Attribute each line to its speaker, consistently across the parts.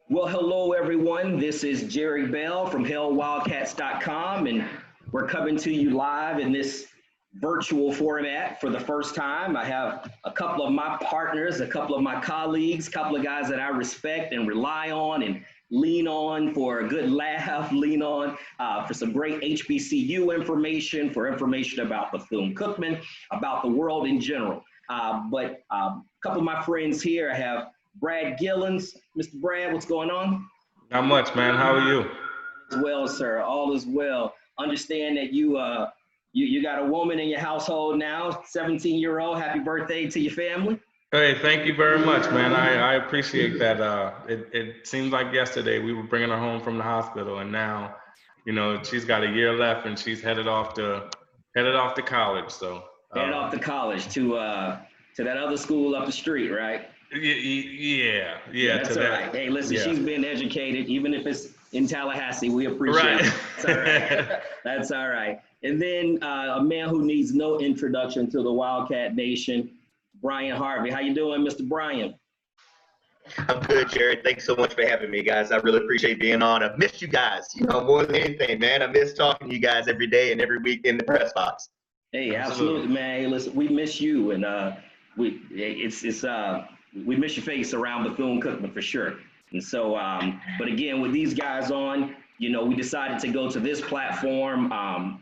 Speaker 1: Well, hello, everyone. This is Jerry Bell from hellwildcats.com, and we're coming to you live in this virtual format for the first time. I have a couple of my partners, a couple of my colleagues, a couple of guys that I respect and rely on and lean on for a good laugh, lean on for some great HBCU information, for information about Bethune-Cookman, about the world in general. But a couple of my friends here, I have Brad Gillens. Mr. Brad, what's going on?
Speaker 2: Not much, man. How are you?
Speaker 1: As well, sir. All is well. Understand that you got a woman in your household now, 17-year-old. Happy birthday to your family.
Speaker 2: Hey, thank you very much, man. I appreciate that. It seems like yesterday we were bringing her home from the hospital, and now, she's got a year left, and she's headed off to college. So
Speaker 1: headed off to college to that other school up the street, right?
Speaker 2: Yeah.
Speaker 1: That's all right. Hey, listen, she's been educated, even if it's in Tallahassee. We appreciate it. That's all right. That's all right. And then a man who needs no introduction to the Wildcat Nation, Bryan Harvey. How you doing, Mr. Bryan?
Speaker 3: I'm good, Jared. Thanks so much for having me, guys. I really appreciate being on. I've missed you guys, more than anything, man. I miss talking to you guys every day and every week in the press box.
Speaker 1: Hey, absolutely, man. Hey, listen, we miss you, and we miss your face around Bethune-Cookman for sure. And so, but again, with these guys on, we decided to go to this platform. I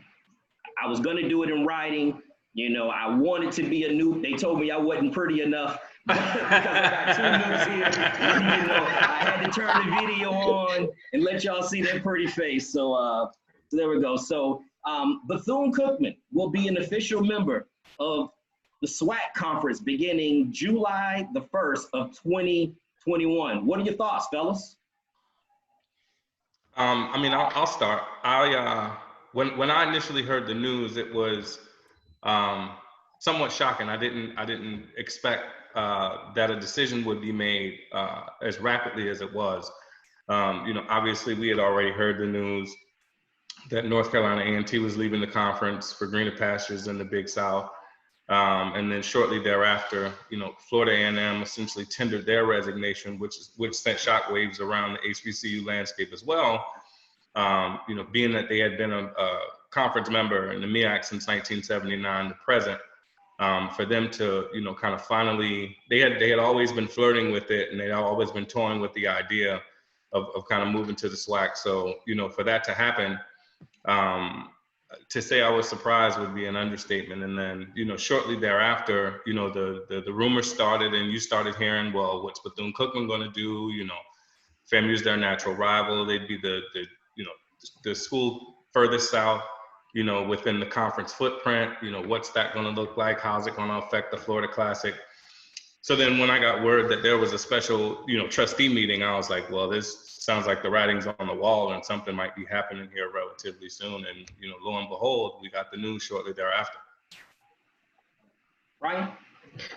Speaker 1: was going to do it in writing. I wanted to be a new. They told me I wasn't pretty enough because I got two news here. I had to turn the video on and let y'all see that pretty face. So there we go. So Bethune-Cookman will be an official member of the SWAC conference beginning July the 1st of 2021. What are your thoughts, fellas?
Speaker 2: I'll start. When I initially heard the news, it was somewhat shocking. I didn't expect that a decision would be made as rapidly as it was. Obviously we had already heard the news that North Carolina A&T was leaving the conference for greener pastures in the Big South. And then shortly thereafter, Florida A&M essentially tendered their resignation, which sent shockwaves around the HBCU landscape as well. Being that they had been a conference member in the MEAC since 1979 to present, for them to, kind of finally, they had always been flirting with it, and they had always been toying with the idea of kind of moving to the SWAC. So, for that to happen, to say I was surprised would be an understatement. And then, shortly thereafter, the rumors started, and you started hearing, well, what's Bethune-Cookman going to do? FAMU's their natural rival. They'd be the school furthest south, within the conference footprint. What's that going to look like? How's it going to affect the Florida Classic? So then when I got word that there was a special, trustee meeting, I was like, well, this sounds like the writing's on the wall and something might be happening here relatively soon. And, lo and behold, we got the news shortly thereafter.
Speaker 1: Bryan?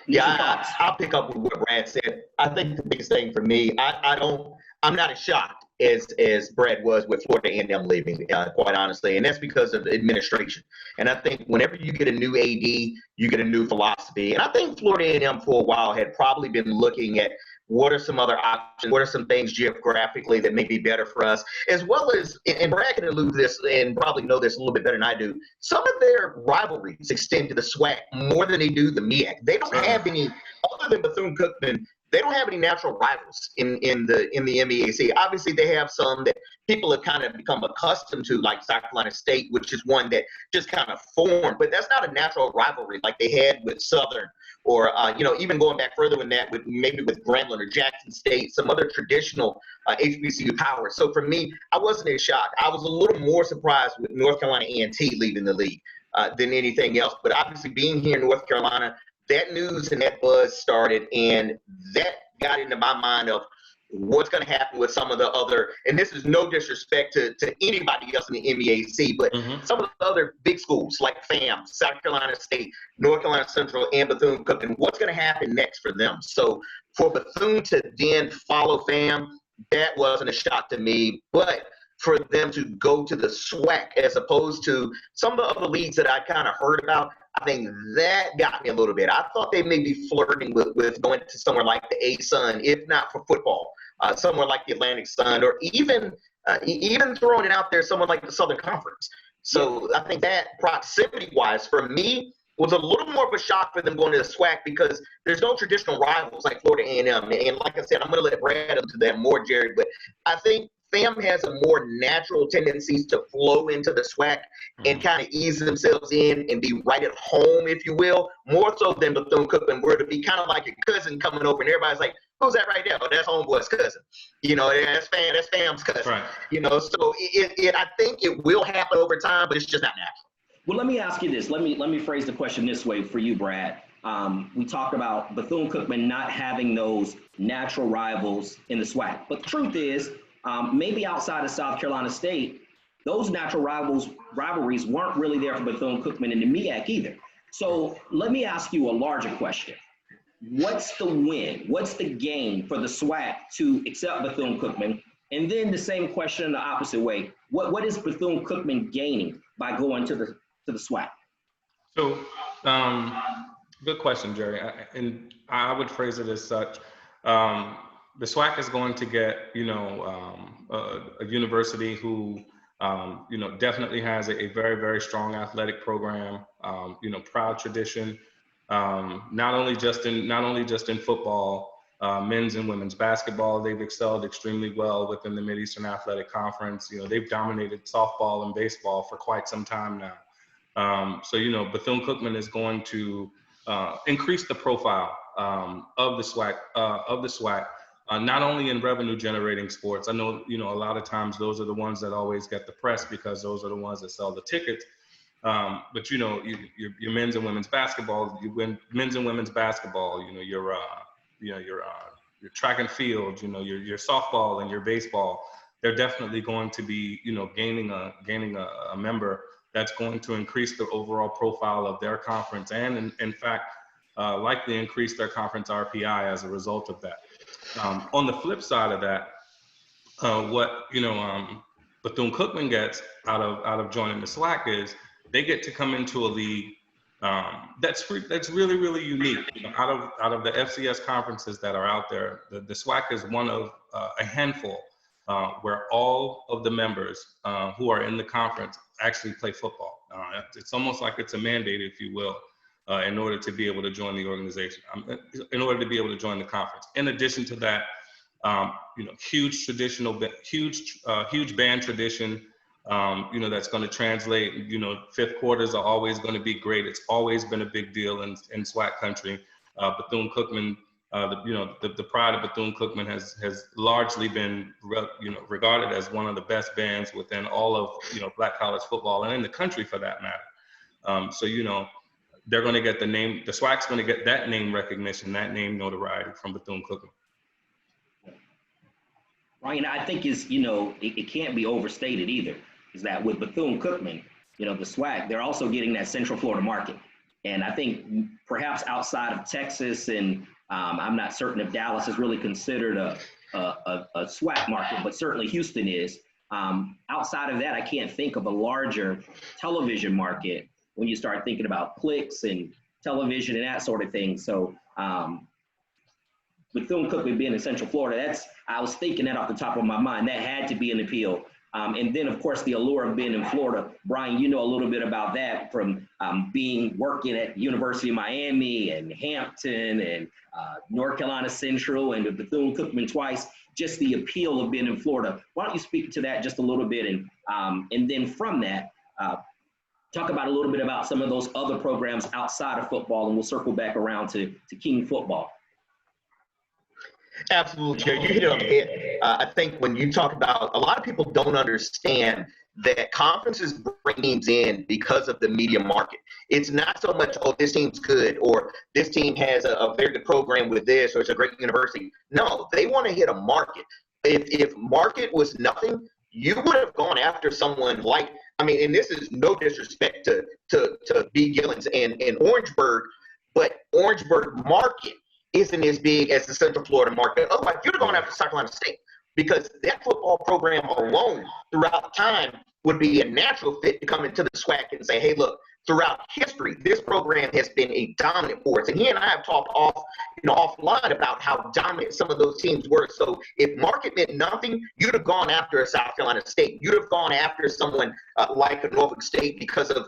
Speaker 3: Yeah, I'll pick up with what Brad said. I think the biggest thing for me, I'm not as shocked as Brad was with Florida A&M leaving, quite honestly, and that's because of administration. And I think whenever you get a new AD, you get a new philosophy. And I think Florida A&M for a while had probably been looking at what are some other options, what are some things geographically that may be better for us, as well as, and Brad can allude to this and probably know this a little bit better than I do, some of their rivalries extend to the SWAC more than they do the MEAC. They don't have any, other than Bethune-Cookman, they don't have any natural rivals in the MEAC. Obviously, they have some that people have kind of become accustomed to, like South Carolina State, which is one that just kind of formed. But that's not a natural rivalry like they had with Southern, or even going back further than that, with Grambling or Jackson State, some other traditional HBCU powers. So for me, I wasn't as shocked. I was a little more surprised with North Carolina A&T leaving the league than anything else. But obviously, being here in North Carolina, that news and that buzz started, and that got into my mind of what's going to happen with some of the other, and this is no disrespect to anybody else in the MEAC, but some of the other big schools like FAM, South Carolina State, North Carolina Central, and Bethune-Cookman, what's going to happen next for them? So for Bethune to then follow FAM, that wasn't a shock to me, but for them to go to the SWAC as opposed to some of the other leagues that I kind of heard about, I think that got me a little bit. I thought they may be flirting with going to somewhere like the ASUN, if not for football. someone like the Atlantic Sun, or even throwing it out there, someone like the Southern Conference. So I think that proximity-wise, for me, was a little more of a shock for them going to the SWAC because there's no traditional rivals like Florida A&M. And like I said, I'm going to let Brad into that more, Jerry, but I think FAM has a more natural tendencies to flow into the SWAC and kind of ease themselves in and be right at home, if you will, more so than Bethune-Cookman, where to be kind of like a cousin coming over and everybody's like, who's that right there? Oh, that's homeboy's cousin. That's FAM's cousin. Right. So I think it will happen over time, but it's just not natural.
Speaker 1: Well, let me ask you this. Let me phrase the question this way for you, Brad. We talked about Bethune-Cookman not having those natural rivals in the SWAC, but the truth is, maybe outside of South Carolina State, those natural rivalries weren't really there for Bethune-Cookman and the MEAC either. So let me ask you a larger question. What's the win? What's the gain for the SWAC to accept Bethune-Cookman? And then the same question in the opposite way. What is Bethune-Cookman gaining by going to the SWAC?
Speaker 2: So, good question, Jerry. And I would phrase it as such. The SWAC is going to get, a university who, definitely has a very, very strong athletic program, proud tradition, not only just in football, men's and women's basketball. They've excelled extremely well within the Mid-Eastern Athletic Conference. They've dominated softball and baseball for quite some time now. So Bethune-Cookman is going to increase the profile of the SWAC. Not only in revenue generating sports. I know, a lot of times those are the ones that always get the press because those are the ones that sell the tickets. But your men's and women's basketball, you win men's and women's basketball, your track and field, your softball and your baseball, they're definitely going to be, gaining a member that's going to increase the overall profile of their conference and in fact, likely increase their conference RPI as a result of that. On the flip side of that, what Bethune-Cookman gets out of joining the SWAC is they get to come into a league that's really, really unique. Out of the FCS conferences that are out there, the SWAC is one of a handful where all of the members who are in the conference actually play football. It's almost like it's a mandate, if you will. In order to be able to join the organization, in order to be able to join the conference. In addition to that, huge band tradition, that's going to translate. Fifth quarters are always going to be great. It's always been a big deal in SWAC country. Bethune-Cookman, the pride of Bethune-Cookman has largely been, regarded as one of the best bands within all of Black college football and in the country for that matter. So they're going to get the name, the SWAC's going to get that name recognition, that name notoriety from Bethune-Cookman.
Speaker 1: Bryan, I think it can't be overstated either, is that with Bethune-Cookman, the SWAC, they're also getting that Central Florida market. And I think perhaps outside of Texas, and I'm not certain if Dallas is really considered a SWAC market, but certainly Houston is. Outside of that, I can't think of a larger television market when you start thinking about clicks and television and that sort of thing. So Bethune-Cookman being in Central Florida, I was thinking that off the top of my mind. That had to be an appeal. And then, of course, the allure of being in Florida. Bryan, you know a little bit about that from working at University of Miami and Hampton and North Carolina Central and Bethune-Cookman twice, just the appeal of being in Florida. Why don't you speak to that just a little bit? And then from that, talk about a little bit about some of those other programs outside of football, and we'll circle back around to King football.
Speaker 3: Absolutely, Jerry. You hit it on the head. I think when you talk about, a lot of people don't understand that conferences bring teams in because of the media market. It's not so much, oh, this team's good, or this team has a very good program with this, or it's a great university. No, they want to hit a market. If market was nothing, you would have gone after someone like, and this is no disrespect to B. Gillens and Orangeburg, but Orangeburg market isn't as big as the Central Florida market. Otherwise, you'd have gone after South Carolina State, because that football program alone throughout time would be a natural fit to come into the SWAC and say, hey, look, throughout history, this program has been a dominant force. And he and I have talked offline about how dominant some of those teams were. So if market meant nothing, you'd have gone after a South Carolina State. You'd have gone after someone like a Norfolk State because of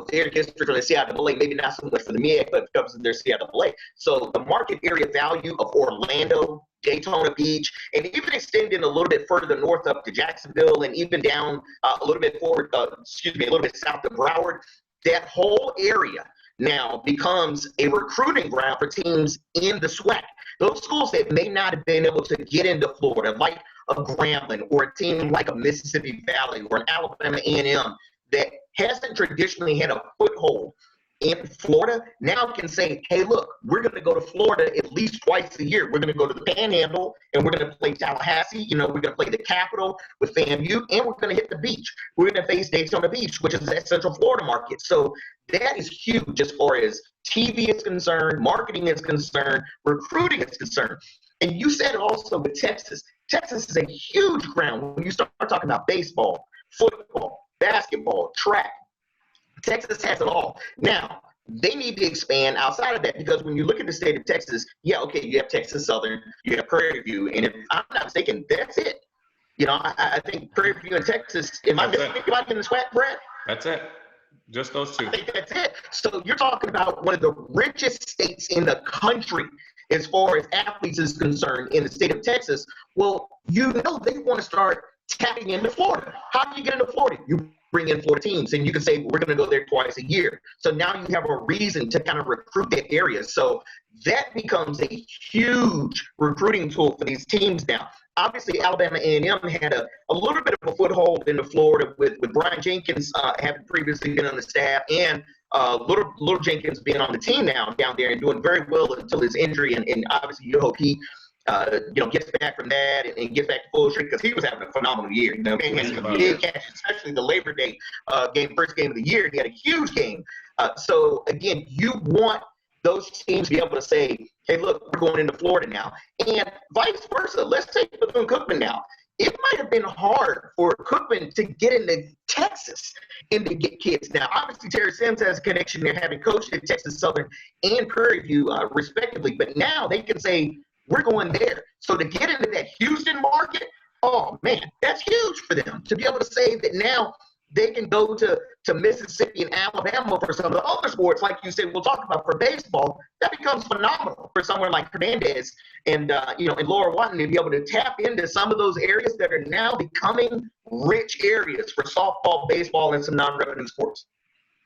Speaker 3: their history from the CIAA, maybe not so much for the MEAC, but because of their CIAA. So the market area value of Orlando, Daytona Beach, and even extending a little bit further north up to Jacksonville, and even down a little bit forward, a little bit south of Broward, that whole area now becomes a recruiting ground for teams in the SWAC. Those schools that may not have been able to get into Florida, like a Grambling or a team like a Mississippi Valley or an Alabama A&M that hasn't traditionally had a foothold in Florida, now can say, hey, look, we're going to go to Florida at least twice a year. We're going to go to the Panhandle, and we're going to play Tallahassee. We're going to play the Capitol with FAMU, and we're going to hit the beach. We're going to face Daytona Beach, which is that Central Florida market. So that is huge as far as TV is concerned, marketing is concerned, recruiting is concerned. And you said it also with Texas. Texas is a huge ground when you start talking about baseball, football, basketball, track. Texas has it all. Now, they need to expand outside of that, because when you look at the state of Texas, you have Texas Southern, you have Prairie View, and if I'm not mistaken, that's it. I think Prairie View and Texas, am I missing anybody in the SWAC, Brad?
Speaker 2: That's it. Just those two.
Speaker 3: I think that's it. So you're talking about one of the richest states in the country as far as athletes is concerned in the state of Texas. Well, they want to start tapping into Florida. How do you get into Florida? You bring in Florida teams, and you can say, we're going to go there twice a year. So now you have a reason to kind of recruit that area. So that becomes a huge recruiting tool for these teams now. Obviously, Alabama A&M had a little bit of a foothold into Florida with Bryan Jenkins having previously been on the staff, and Little Jenkins being on the team now down there and doing very well until his injury. And obviously, you hope he gets back from that and gets back to full strength, because he was having a phenomenal year. Man had some big catches, especially the Labor Day game, first game of the year. He had a huge game. So again, you want those teams to be able to say, hey, look, we're going into Florida now. And vice versa. Let's take Bethune-Cookman now. It might have been hard for Cookman to get into Texas and to get kids. Now, obviously, Terry Sims has a connection there, having coached at Texas Southern and Prairie View, respectively. But now they can say, we're going there. So to get into that Houston market, oh, man, that's huge for them. To be able to say that now they can go to Mississippi and Alabama for some of the other sports, like you said, we'll talk about for baseball, that becomes phenomenal for someone like Hernandez and Laura Watton to be able to tap into some of those areas that are now becoming rich areas for softball, baseball, and some non-revenue sports.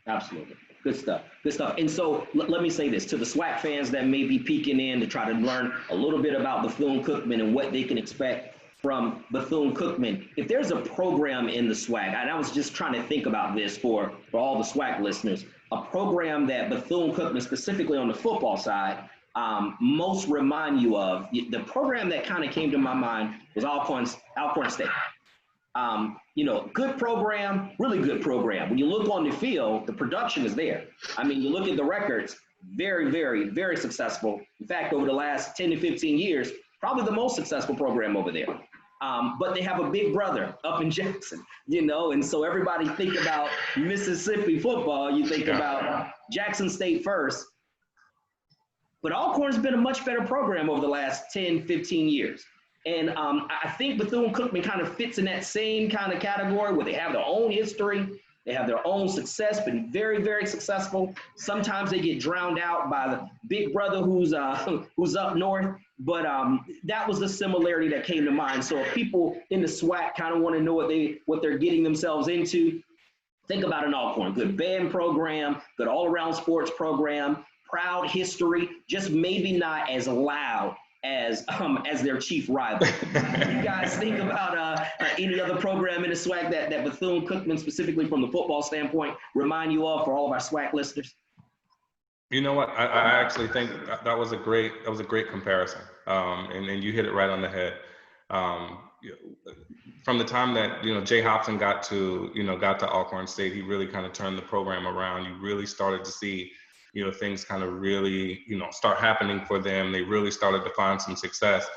Speaker 1: Absolutely. Good stuff. Good stuff. And so let me say this to the SWAC fans that may be peeking in to try to learn a little bit about Bethune-Cookman and what they can expect from Bethune-Cookman. If there's a program in the SWAC, and I was just trying to think about this for all the SWAC listeners, a program that Bethune-Cookman, specifically on the football side, most remind you of, the program that kind of came to my mind was Alcorn State. Good program, really good program. When you look on the field, the production is there. I mean, you look at the records, very, very, very successful. In fact, over the last 10 to 15 years, probably the most successful program over there. But they have a big brother up in Jackson, and so everybody think about Mississippi football, you think about Jackson State first. But Alcorn's been a much better program over the last 10, 15 years. And I think Bethune-Cookman kind of fits in that same kind of category where they have their own history, they have their own success, been very, very successful. Sometimes they get drowned out by the big brother who's up north. But that was the similarity that came to mind. So if people in the SWAC kind of want to know what they're getting themselves into, think about an Alcorn. Good band program, good all-around sports program, proud history, just maybe not as loud as their chief rival. You guys think about any other program in the SWAC that Bethune-Cookman, specifically from the football standpoint, remind you of for all of our SWAC listeners?
Speaker 2: You know what? I actually think that was a great comparison, and you hit it right on the head. From the time that Jay Hobson got to Alcorn State, he really kind of turned the program around. You really started to see things kind of really start happening for them. They really started to find some success.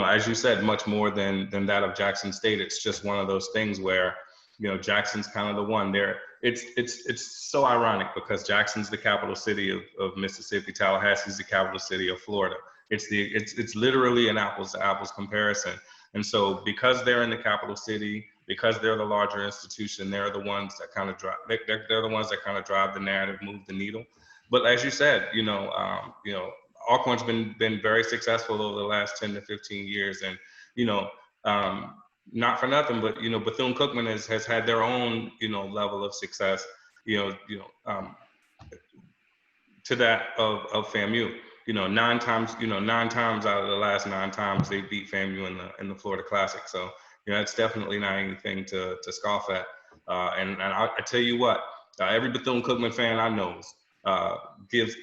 Speaker 2: As you said, much more than that of Jackson State. It's just one of those things where Jackson's kind of the one there. it's so ironic because Jackson's the capital city of Mississippi, Tallahassee's the capital city of Florida. It's literally an apples to apples comparison. And so because they're in the capital city, because they're the larger institution, they're the ones that kind of drive. They're the ones that kind of drive the narrative, move the needle. But as you said, Alcorn's been very successful over the last 10 to 15 years, and not for nothing, but Bethune-Cookman has had their own level of success, to that of FAMU. 9 times out of the last 9 times they beat FAMU in the Florida Classic. So it's definitely not anything to scoff at. And I tell you what, every Bethune-Cookman fan I know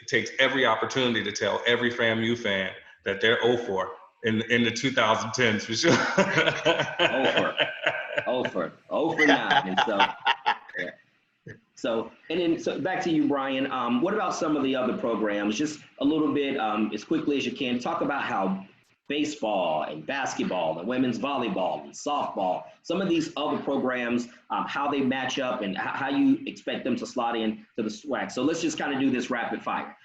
Speaker 2: takes every opportunity to tell every FAMU fan that they're 0-4 in the 2010s for sure.
Speaker 1: 0 for 9. And so, yeah. So back to you, Bryan. What about some of the other programs? Just a little bit, as quickly as you can, talk about how baseball and basketball and women's volleyball and softball, some of these other programs, how they match up and how you expect them to slot in to the SWAC. So let's just kind of do this rapid fire.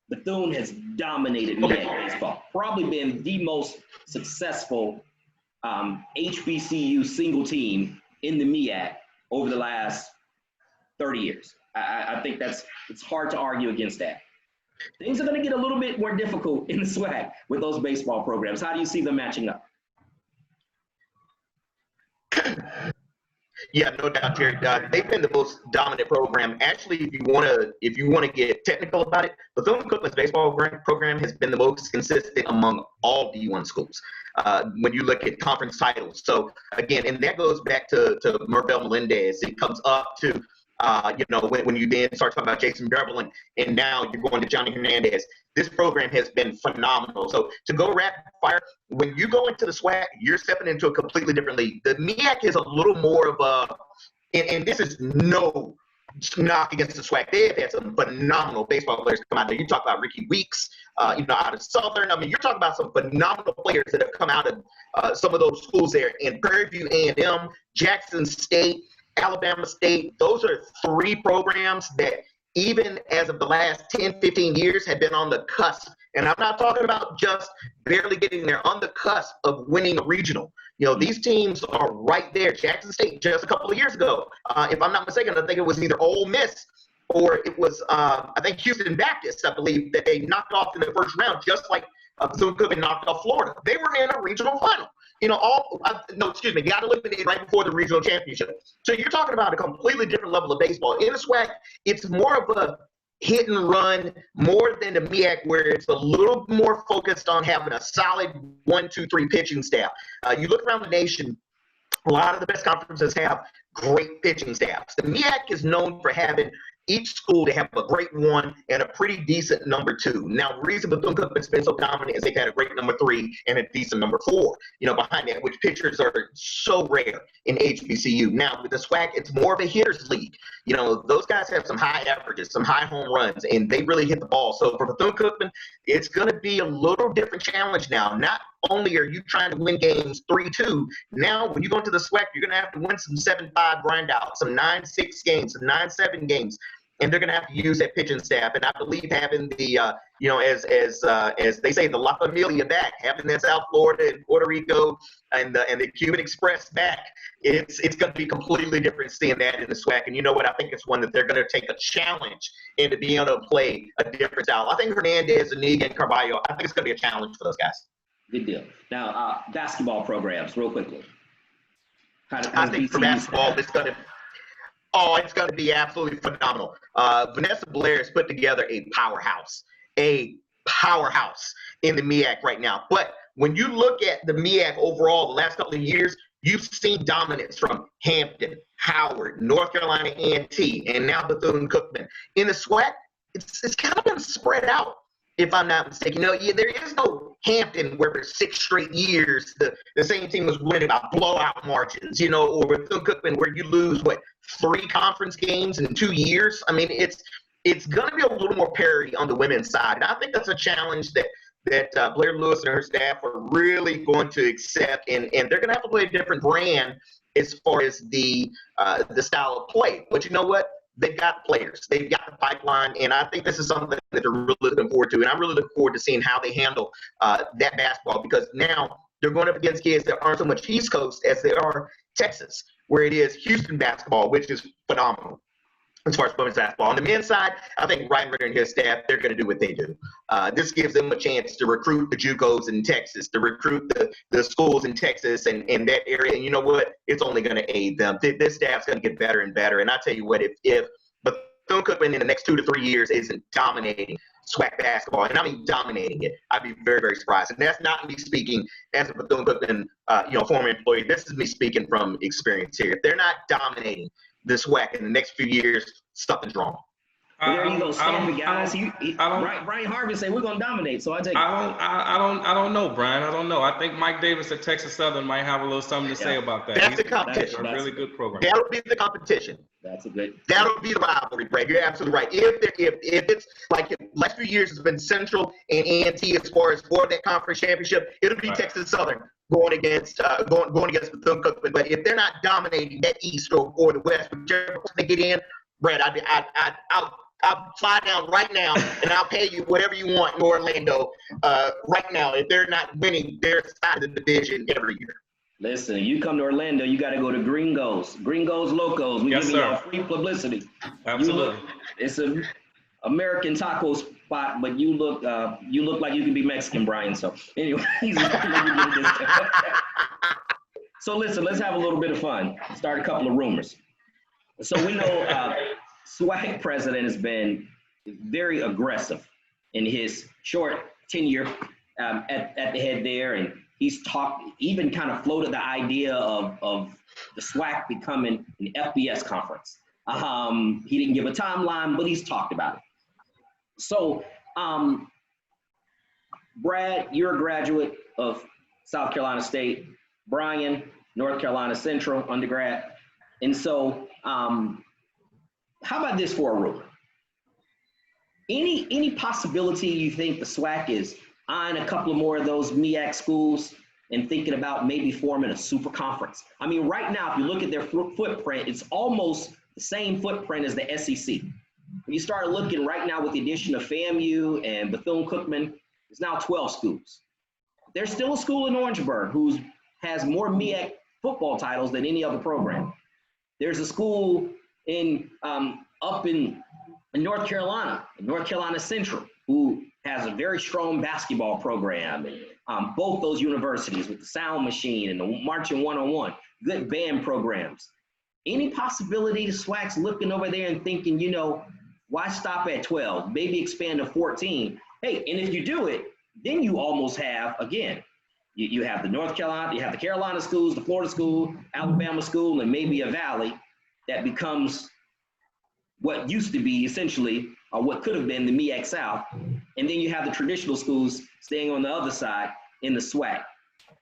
Speaker 1: Bethune has dominated MEAC baseball, probably been the most successful HBCU single team in the MEAC over the last 30 years. I think it's hard to argue against that. Things are going to get a little bit more difficult in the SWAC with those baseball programs. How do you see them matching up?
Speaker 3: Yeah, no doubt, Jerry. They've been the most dominant program. Actually, if you want to get technical about it, Bethune-Cookman's baseball program has been the most consistent among all D1 schools when you look at conference titles. So again, and that goes back to Marvel Melendez. It comes up to when you then start talking about Jason Beverland, and now you're going to Johnny Hernandez. This program has been phenomenal. So to go rapid fire, when you go into the SWAC, you're stepping into a completely different league. The MEAC is a little more of and this is no knock against the SWAC. They've had some phenomenal baseball players come out there. You talk about Ricky Weeks, out of Southern. I mean, you're talking about some phenomenal players that have come out of some of those schools there. In Prairie View A&M, Jackson State, Alabama State, those are 3 programs that even as of the last 10, 15 years have been on the cusp. And I'm not talking about just barely getting there, on the cusp of winning a regional. These teams are right there. Jackson State just a couple of years ago, if I'm not mistaken, I think it was either Ole Miss or it was, I think Houston Baptist, I believe, that they knocked off in the first round, just like Bethune-Cookman knocked off Florida. They were in a regional final. Got eliminated right before the regional championship. So you're talking about a completely different level of baseball. In the SWAC, it's more of a hit and run more than the MEAC, where it's a little more focused on having a solid 1, 2, 3 pitching staff. You look around the nation, a lot of the best conferences have great pitching staffs. The MEAC is known for having each school to have a great 1 and a pretty decent number 2. Now, the reason Bethune-Cookman's been so dominant is they've had a great number 3 and a decent number 4, behind that, which pitchers are so rare in HBCU. Now, with the SWAC, it's more of a hitter's league. Those guys have some high averages, some high home runs, and they really hit the ball. So for Bethune-Cookman, it's going to be a little different challenge now. Not only are you trying to win games 3-2, now when you go into the SWAC, you're going to have to win some 7-5 grind out, some 9-6 games, some 9-7 games. And they're going to have to use that pitching staff. And I believe having the, as they say, the La Familia back, having that South Florida and Puerto Rico and the Cuban Express back, it's going to be completely different seeing that in the SWAC. And you know what? I think it's one that they're going to take a challenge into being able to play a different style. I think Hernandez, Zuniga, and Carvalho, I think it's going to be a challenge for those guys.
Speaker 1: Good deal. Now, basketball programs, real quickly.
Speaker 3: I think for basketball, it's going to be absolutely phenomenal. Vanessa Blair has put together a powerhouse in the MEAC right now. But when you look at the MEAC overall the last couple of years, you've seen dominance from Hampton, Howard, North Carolina A&T, and now Bethune-Cookman. In the SWAC, it's kind of been spread out, if I'm not mistaken. There is no Hampton where for 6 straight years the same team was winning by blowout margins, or Bethune-Cookman where you lose, 3 conference games in 2 years. I mean, it's going to be a little more parity on the women's side. And I think that's a challenge that Blair Lewis and her staff are really going to accept. And they're going to have to play a different brand as far as the style of play. But you know what? They've got players. They've got the pipeline, and I think this is something that they're really looking forward to. And I'm really looking forward to seeing how they handle that basketball, because now they're going up against kids that aren't so much East Coast as they are Texas, where it is Houston basketball, which is phenomenal as far as women's basketball. On the men's side, I think Ryan Ritter and his staff, they're going to do what they do. This gives them a chance to recruit the JUCOs in Texas, to recruit the schools in Texas and that area. And you know what? It's only going to aid them. This staff's going to get better and better. And I tell you what, if Bethune-Cookman in the next 2 to 3 years isn't dominating SWAC basketball, and I mean dominating it, I'd be very, very surprised. And that's not me speaking as a Bethune-Cookman, former employee. This is me speaking from experience here. If they're not dominating the SWAC in the next few years, something's wrong.
Speaker 1: Well, there you go, Stanford guys. Bryan Harvey say we're gonna dominate, so I take.
Speaker 2: I don't know, Brian. I don't know. I think Mike Davis at Texas Southern might have a little something to say about that.
Speaker 3: That's the competition.
Speaker 2: That's a really good program.
Speaker 3: That'll be the competition. That'll be the rivalry, Brad. You're absolutely right. If it's like last few years has been Central and A&T as far as for that conference championship, it'll be Texas Southern going against Bethune-Cookman. But if they're not dominating that East or the West, whichever they get in, Brad, I'll fly down right now and I'll pay you whatever you want in Orlando right now if they're not winning their side of the division every year.
Speaker 1: Listen, you come to Orlando, you got to go to Gringos Locos. We give you free publicity.
Speaker 2: Absolutely.
Speaker 1: It's an American taco spot, but you look like you can be Mexican, Brian. So anyway, so listen, let's have a little bit of fun. Start a couple of rumors. So we know SWAC president has been very aggressive in his short tenure at the head there, and he's even kind of floated the idea of the SWAC becoming an FBS conference. He didn't give a timeline, but he's talked about it. So, Brad, you're a graduate of South Carolina State, Bryan, North Carolina Central undergrad. And so, how about this for a rumor? Any possibility you think the SWAC is eyeing a couple of more of those MEAC schools and thinking about maybe forming a super conference? I mean, right now, if you look at their footprint, it's almost the same footprint as the SEC. When you start looking right now with the addition of FAMU and Bethune-Cookman, it's now 12 schools. There's still a school in Orangeburg who has more MEAC football titles than any other program. There's a school up in North Carolina, North Carolina Central, who has a very strong basketball program. And both those universities with the Sound Machine and the Marching 101, good band programs. Any possibility the SWAC's looking over there and thinking, why stop at 12? Maybe expand to 14. Hey, and if you do it, then you almost have, again, you have the North Carolina, you have the Carolina schools, the Florida school, Alabama school, and maybe a Valley that becomes what used to be essentially, or what could have been the MEAC South. And then you have the traditional schools staying on the other side in the SWAC.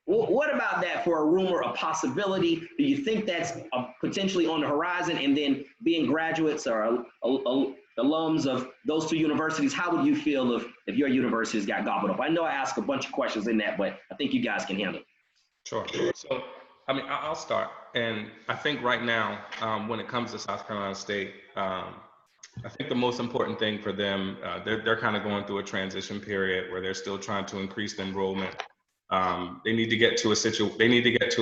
Speaker 1: What about that for a rumor, a possibility? Do you think that's potentially on the horizon? And then being graduates or alums of those two universities, how would you feel if your universities got gobbled up? I know I asked a bunch of questions in that, but I think you guys can handle it.
Speaker 2: Sure. So, I mean, I'll start. And I think right now, when it comes to South Carolina State, I think the most important thing for them, they're kind of going through a transition period where they're still trying to increase the enrollment. They need to get to a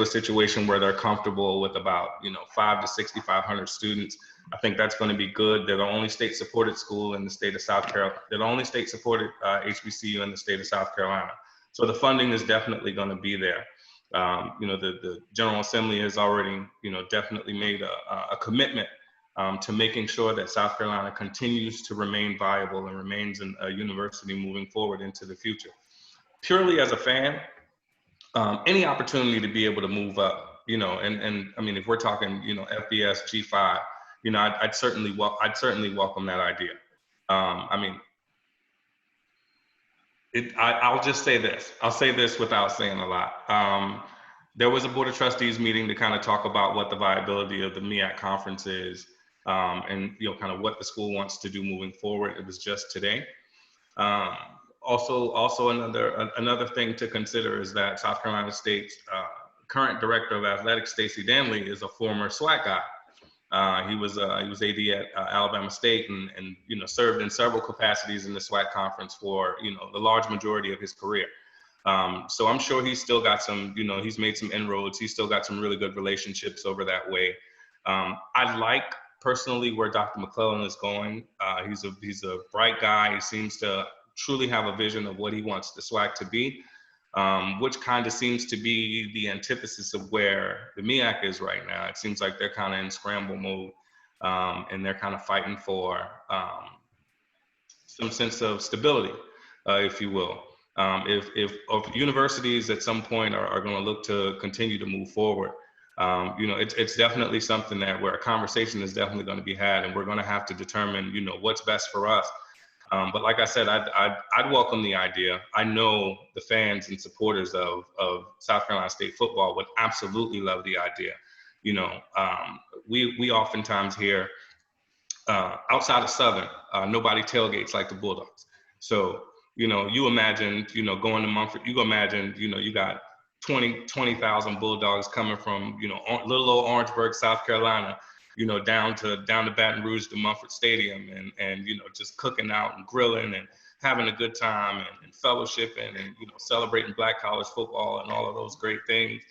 Speaker 2: situation where they're comfortable with about 500 to 6,500 students. I think that's going to be good. They're the only state-supported school in the state of South Carolina. They're the only state-supported HBCU in the state of South Carolina. So the funding is definitely going to be there. The General Assembly has already definitely made a commitment to making sure that South Carolina continues to remain viable and remains a university moving forward into the future. Purely as a fan, any opportunity to be able to move up, and I mean, if we're talking, FBS, G5, I'd certainly welcome that idea. I mean, I'll just say this. I'll say this without saying a lot. There was a Board of Trustees meeting to kind of talk about what the viability of the MEAC conference is, and kind of what the school wants to do moving forward. It was just today. Also another thing to consider is that South Carolina State's current director of athletics, Stacey Danley, is a former SWAC guy. He was AD at Alabama State and served in several capacities in the SWAC conference for the large majority of his career. So I'm sure he's still got some, he's made some inroads. He's still got some really good relationships over that way. I like personally where Dr. McClellan is going. He's a bright guy. He seems to truly have a vision of what he wants the SWAC to be, which kind of seems to be the antithesis of where the MEAC is right now. It seems like they're kind of in scramble mode, and they're kind of fighting for some sense of stability, if you will. If universities at some point are going to look to continue to move forward, it's definitely something where a conversation is definitely going to be had, and we're going to have to determine, what's best for us. But like I said, I'd welcome the idea. I know the fans and supporters of South Carolina State football would absolutely love the idea. We oftentimes hear outside of Southern, nobody tailgates like the Bulldogs. So, you imagine, going to Mumford, you imagine, you got 20,000 Bulldogs coming from, little old Orangeburg, South Carolina, down to Baton Rouge to Mumford Stadium and just cooking out and grilling and having a good time and fellowshipping and, celebrating Black college football and all of those great things.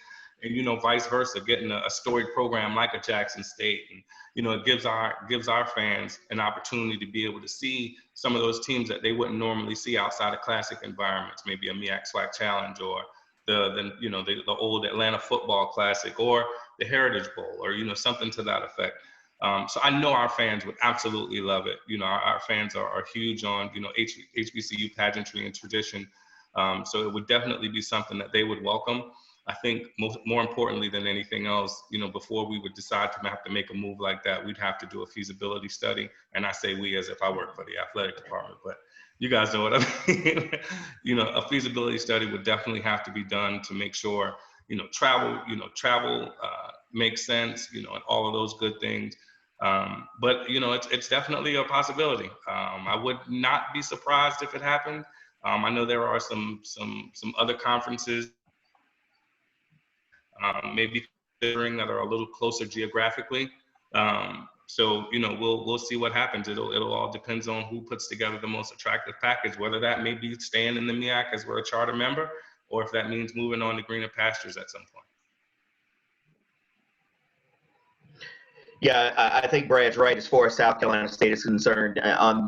Speaker 2: And, vice versa, getting a storied program like a Jackson State. And, it gives our fans an opportunity to be able to see some of those teams that they wouldn't normally see outside of classic environments, maybe a MEAC SWAC Challenge or the old Atlanta Football Classic or the Heritage Bowl or, something to that effect. So I know our fans would absolutely love it. Our fans are huge on, HBCU pageantry and tradition. So it would definitely be something that they would welcome. I think more importantly than anything else, before we would decide to have to make a move like that, we'd have to do a feasibility study. And I say we as if I work for the athletic department, but you guys know what I mean. A feasibility study would definitely have to be done to make sure, travel makes sense, and all of those good things. But it's definitely a possibility. I would not be surprised if it happened. I know there are some other conferences maybe considering that are a little closer geographically. So we'll see what happens. It'll all depends on who puts together the most attractive package, whether that may be staying in the MEAC as we're a charter member, or if that means moving on to greener pastures at some point.
Speaker 3: Yeah, I think Brad's right as far as South Carolina State is concerned.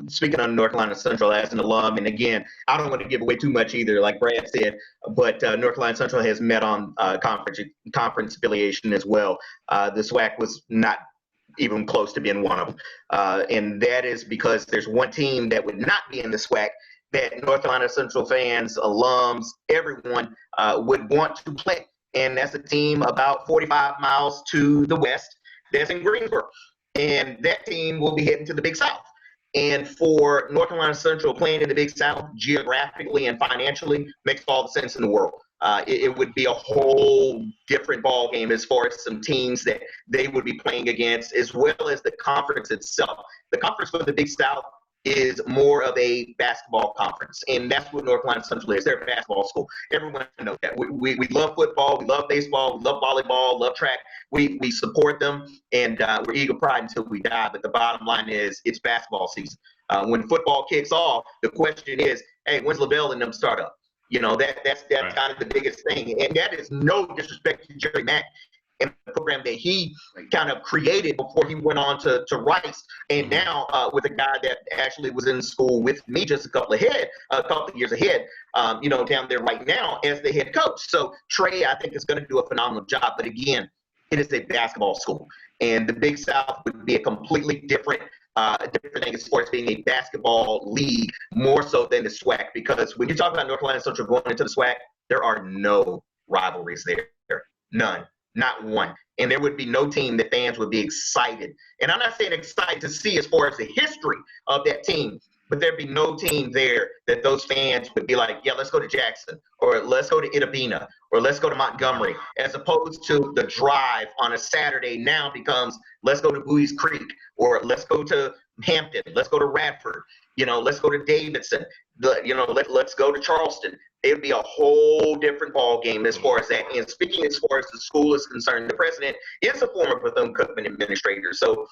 Speaker 3: Speaking on North Carolina Central as an alum, and again, I don't want to give away too much either, like Brad said, but North Carolina Central has met on conference affiliation as well. The SWAC was not even close to being one of them. And that is because there's one team that would not be in the SWAC that North Carolina Central fans, alums, everyone would want to play. And that's a team about 45 miles to the west. That's in Greensboro, and that team will be heading to the Big South. And for North Carolina Central playing in the Big South geographically and financially makes all the sense in the world. It would be a whole different ball game as far as some teams that they would be playing against, as well as the conference itself. The conference for the Big South is more of a basketball conference, and that's what North Carolina Central is. They're a basketball school. Everyone knows that. We love football, we love baseball, we love volleyball, love track. We support them, and we're eager pride until we die. But the bottom line is it's basketball season. When football kicks off, the question is, hey, when's LaBelle and them start up? That's right. Kind of the biggest thing, and that is no disrespect to Jerry Mack and the program that he kind of created before he went on to Rice, and now with a guy that actually was in school with me just a couple of years ahead, down there right now as the head coach. So Trey, I think, is going to do a phenomenal job. But again, it is a basketball school, and the Big South would be a completely different thing as far as being a basketball league, more so than the SWAC. Because when you talk about North Carolina Central going into the SWAC, there are no rivalries there, none. Not one. And there would be no team that fans would be excited. And I'm not saying excited to see as far as the history of that team, but there'd be no team there that those fans would be like, yeah, let's go to Jackson, or let's go to Itabena, or let's go to Montgomery, as opposed to the drive on a Saturday now becomes, let's go to Bowie's Creek, or let's go to Hampton. Let's go to Radford. Let's go to Davidson. Let's go to Charleston. It would be a whole different ball game as far as that. And speaking as far as the school is concerned, the president is a former Bethune-Cookman administrator. So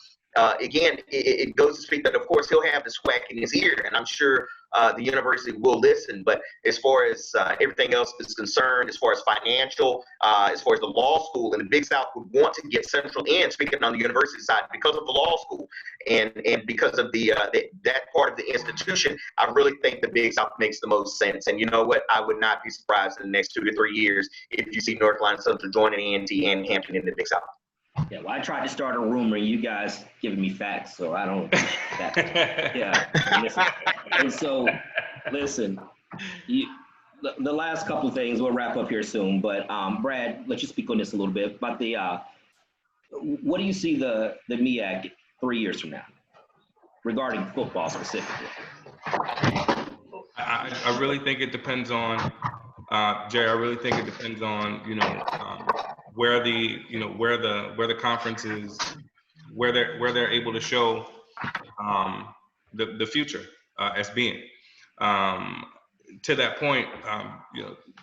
Speaker 3: again, it goes to speak that, of course, he'll have the SWAC in his ear, and I'm sure the university will listen. But as far as everything else is concerned, as far as financial, as far as the law school, and the Big South would want to get Central in, speaking on the university side, because of the law school and because of that part of the institution, I really think the Big South makes the most sense. And you know what? I would not be surprised in the next 2 to 3 years if you see North Carolina Central joining A&T and Hampton in the Big South.
Speaker 1: Yeah, well, I tried to start a rumor, and you guys giving me facts, so I don't. Yeah, listen. And so, listen, the last couple of things, we'll wrap up here soon. But Brad, let you speak on this a little bit about the. What do you see the MEAC 3 years from now, regarding football specifically?
Speaker 2: I really think it depends on, Jerry. I really think it depends on where the conference is, where they're able to show the future as being. To that point,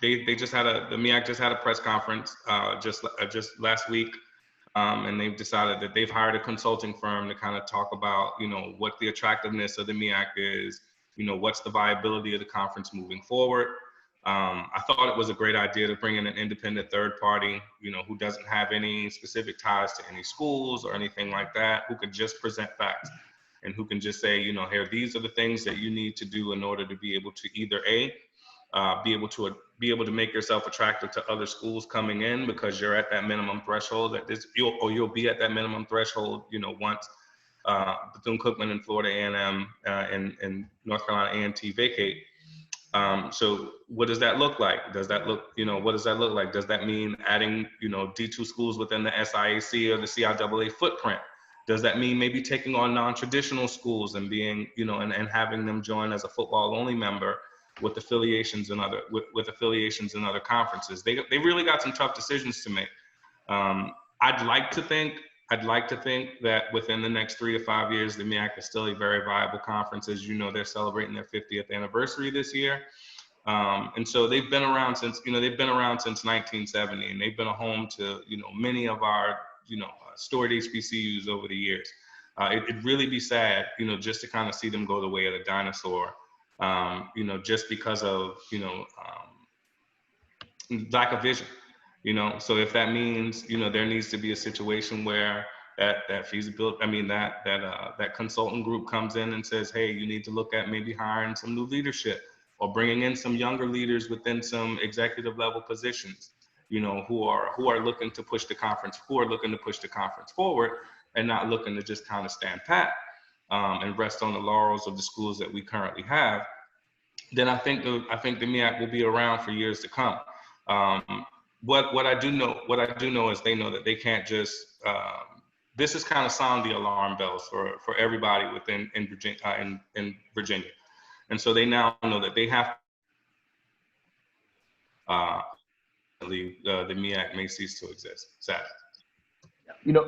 Speaker 2: they just had the MEAC just had a press conference just last week, and they've decided that they've hired a consulting firm to kind of talk about what the attractiveness of the MEAC is, what's the viability of the conference moving forward. I thought it was a great idea to bring in an independent third party, who doesn't have any specific ties to any schools or anything like that, who can just present facts and who can just say, here, these are the things that you need to do in order to be able to either be able to make yourself attractive to other schools coming in because you're at that minimum threshold you'll be at that minimum threshold, once Bethune-Cookman and Florida A&M and North Carolina A&T vacate. So what does that look like? What does that look like? Does that mean adding, D2 schools within the SIAC or the CIAA footprint? Does that mean maybe taking on non-traditional schools and being, and having them join as a football only member with affiliations in other conferences? They really got some tough decisions to make. I'd like to think that within the next 3 to 5 years, the MEAC is still a very viable conference. As you know, they're celebrating their 50th anniversary this year. And so they've been around since 1970, and they've been a home to, many of our, storied HBCUs over the years. It'd really be sad, just to kind of see them go the way of the dinosaur, just because of, lack of vision. So if that means, there needs to be a situation where that feasibility, that consultant group comes in and says, hey, you need to look at maybe hiring some new leadership or bringing in some younger leaders within some executive level positions, who are looking to push the conference forward and not looking to just kind of stand pat and rest on the laurels of the schools that we currently have, then I think the MEAC will be around for years to come. What I do know is they know that they can't just. This is kind of sound the alarm bells for everybody in Virginia, and so they now know that they have. The MEAC may cease to exist. Sadly.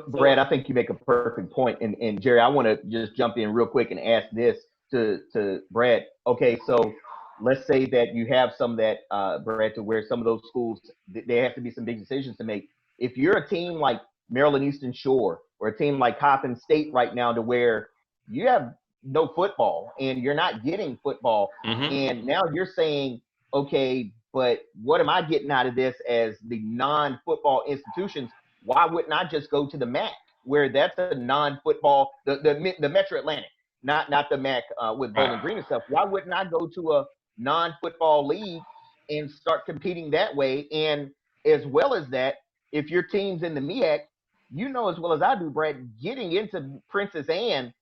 Speaker 4: Brad, I think you make a perfect point. And Jerry, I want to just jump in real quick and ask this to Brad. Okay, so let's say that you have some that, Brad, to where some of those schools, there have to be some big decisions to make. If you're a team like Maryland Eastern Shore or a team like Coppin State right now, to where you have no football and you're not getting football, and now you're saying, okay, but what am I getting out of this as the non-football institutions? Why wouldn't I just go to the MEAC, where that's a non-football, the Metro Atlantic, not the MEAC with Bowling Green and stuff? Why wouldn't I go to a non-football league and start competing that way? And as well as that, if your team's in the MEAC, as well as I do, Brad, getting into Princess Anne,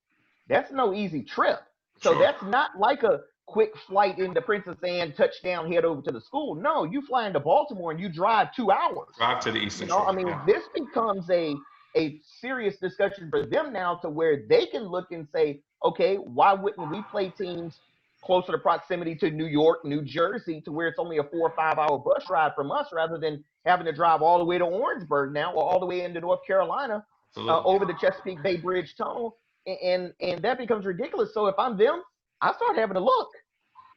Speaker 4: that's no easy trip. So that's not like a quick flight into Princess Anne, touchdown, head over to the school. No, you fly into Baltimore and you drive 2 hours.
Speaker 2: Drive to the Eastern Shore.
Speaker 4: This becomes a serious discussion for them now, to where they can look and say, okay, why wouldn't we play teams closer to proximity to New York, New Jersey, to where it's only a 4 or 5 hour bus ride from us, rather than having to drive all the way to Orangeburg now, or all the way into North Carolina over the Chesapeake Bay Bridge Tunnel. and that becomes ridiculous. So if I'm them, I start having a look.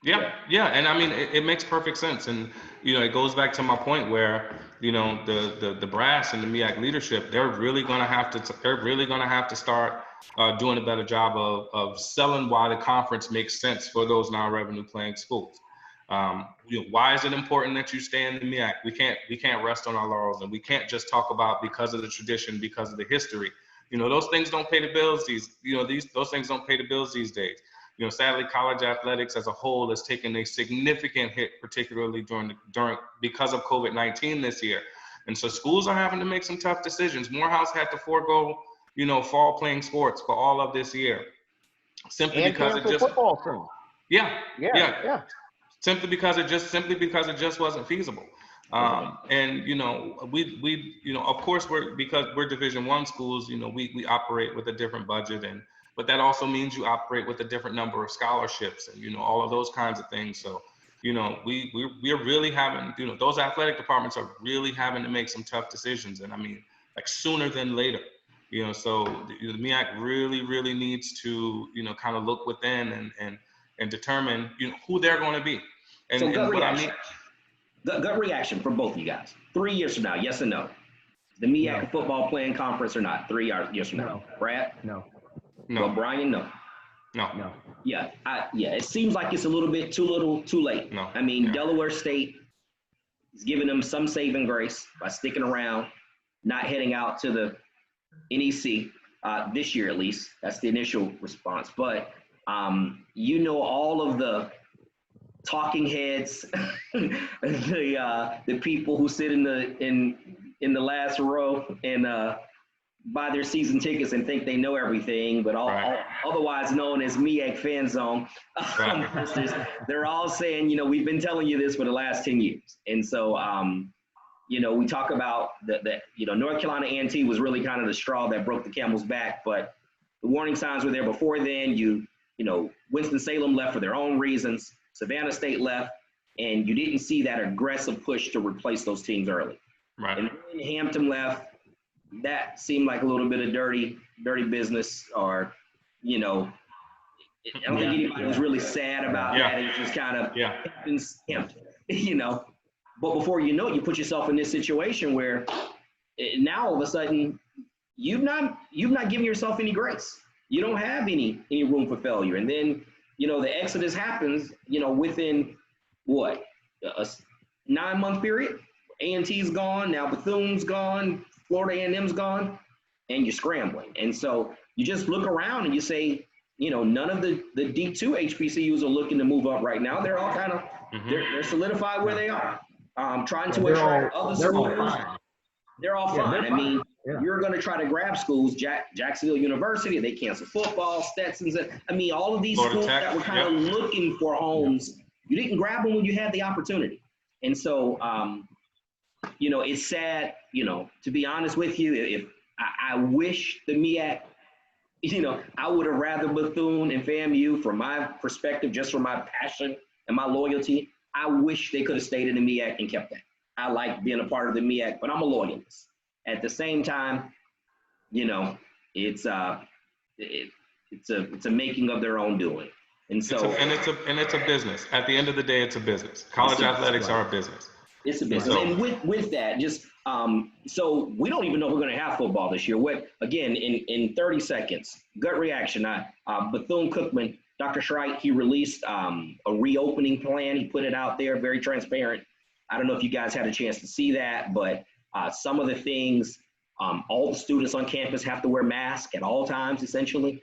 Speaker 2: Yeah, and I mean it makes perfect sense, and it goes back to my point where the brass and the MEAC leadership, they're really gonna have to start doing a better job of selling why the conference makes sense for those non-revenue playing schools. Why is it important that you stay in the MEAC? We can't rest on our laurels, and we can't just talk about because of the tradition, because of the history. Those things don't pay the bills. Those things don't pay the bills these days. Sadly, college athletics as a whole has taken a significant hit, particularly because of COVID-19 this year. And so schools are having to make some tough decisions. Morehouse had to forego, fall playing sports for all of this year, simply because it just
Speaker 4: football soon.
Speaker 2: Yeah. Simply because it just wasn't feasible. And we of course because we're Division I schools, we operate with a different budget, but that also means you operate with a different number of scholarships and all of those kinds of things. So we're really having, those athletic departments are really having to make some tough decisions, and I mean like sooner than later. So the MEAC really needs to kind of look within and determine who they're going to be. And,
Speaker 1: so
Speaker 2: and what
Speaker 1: reaction.
Speaker 2: I mean,
Speaker 1: gut reaction from both of you guys. 3 years from now, yes or no? The MEAC football playing conference or not? 3 years from now. Brad?
Speaker 4: No.
Speaker 1: Well, Bryan, no. Yeah, it seems like it's a little bit too little, too late.
Speaker 2: No.
Speaker 1: I mean, Delaware State is giving them some saving grace by sticking around, not heading out to the NEC this year at least. That's the initial response. But all of the talking heads, the people who sit in the last row and buy their season tickets and think they know everything, but otherwise known as MEAC Fan Zone. They're all saying, we've been telling you this for the last 10 years. And so, we talk about the North Carolina A&T was really kind of the straw that broke the camel's back, but the warning signs were there before then. Winston-Salem left for their own reasons. Savannah State left, and you didn't see that aggressive push to replace those teams early.
Speaker 2: Right.
Speaker 1: And then Hampton left. That seemed like a little bit of dirty business, or, I don't think anybody was really sad about that. It was just kind of Hampton, But before you know it, you put yourself in this situation where now all of a sudden you've not given yourself any grace. You don't have any room for failure. And then, the exodus happens, within what, a 9-month period. A&T's gone, now Bethune's gone, Florida A&M's gone, and you're scrambling. And so you just look around and you say, none of the D2 HBCUs are looking to move up right now. They're all kind of, they're solidified where they are. Trying to attract other schools. They're all fine. You're going to try to grab schools, Jacksonville University, they cancel football, Stetson's. All of these schools that were kind of looking for homes, you didn't grab them when you had the opportunity. And so, it's sad, to be honest with you, if I wish the MEAC, I would have rather Bethune and FAMU, from my perspective, just from my passion and my loyalty, I wish they could have stayed in the MEAC and kept that. I like being a part of the MEAC, but I'm a loyalist. At the same time, it's a making of their own doing. And so
Speaker 2: it's a business. At the end of the day, it's a business. College athletics are a business.
Speaker 1: It's a business. And with that, just so we don't even know if we're going to have football this year. Again, in 30 seconds, gut reaction. Bethune-Cookman, Dr. Shrike, he released a reopening plan. He put it out there, very transparent. I don't know if you guys had a chance to see that, but some of the things, all the students on campus have to wear masks at all times, essentially.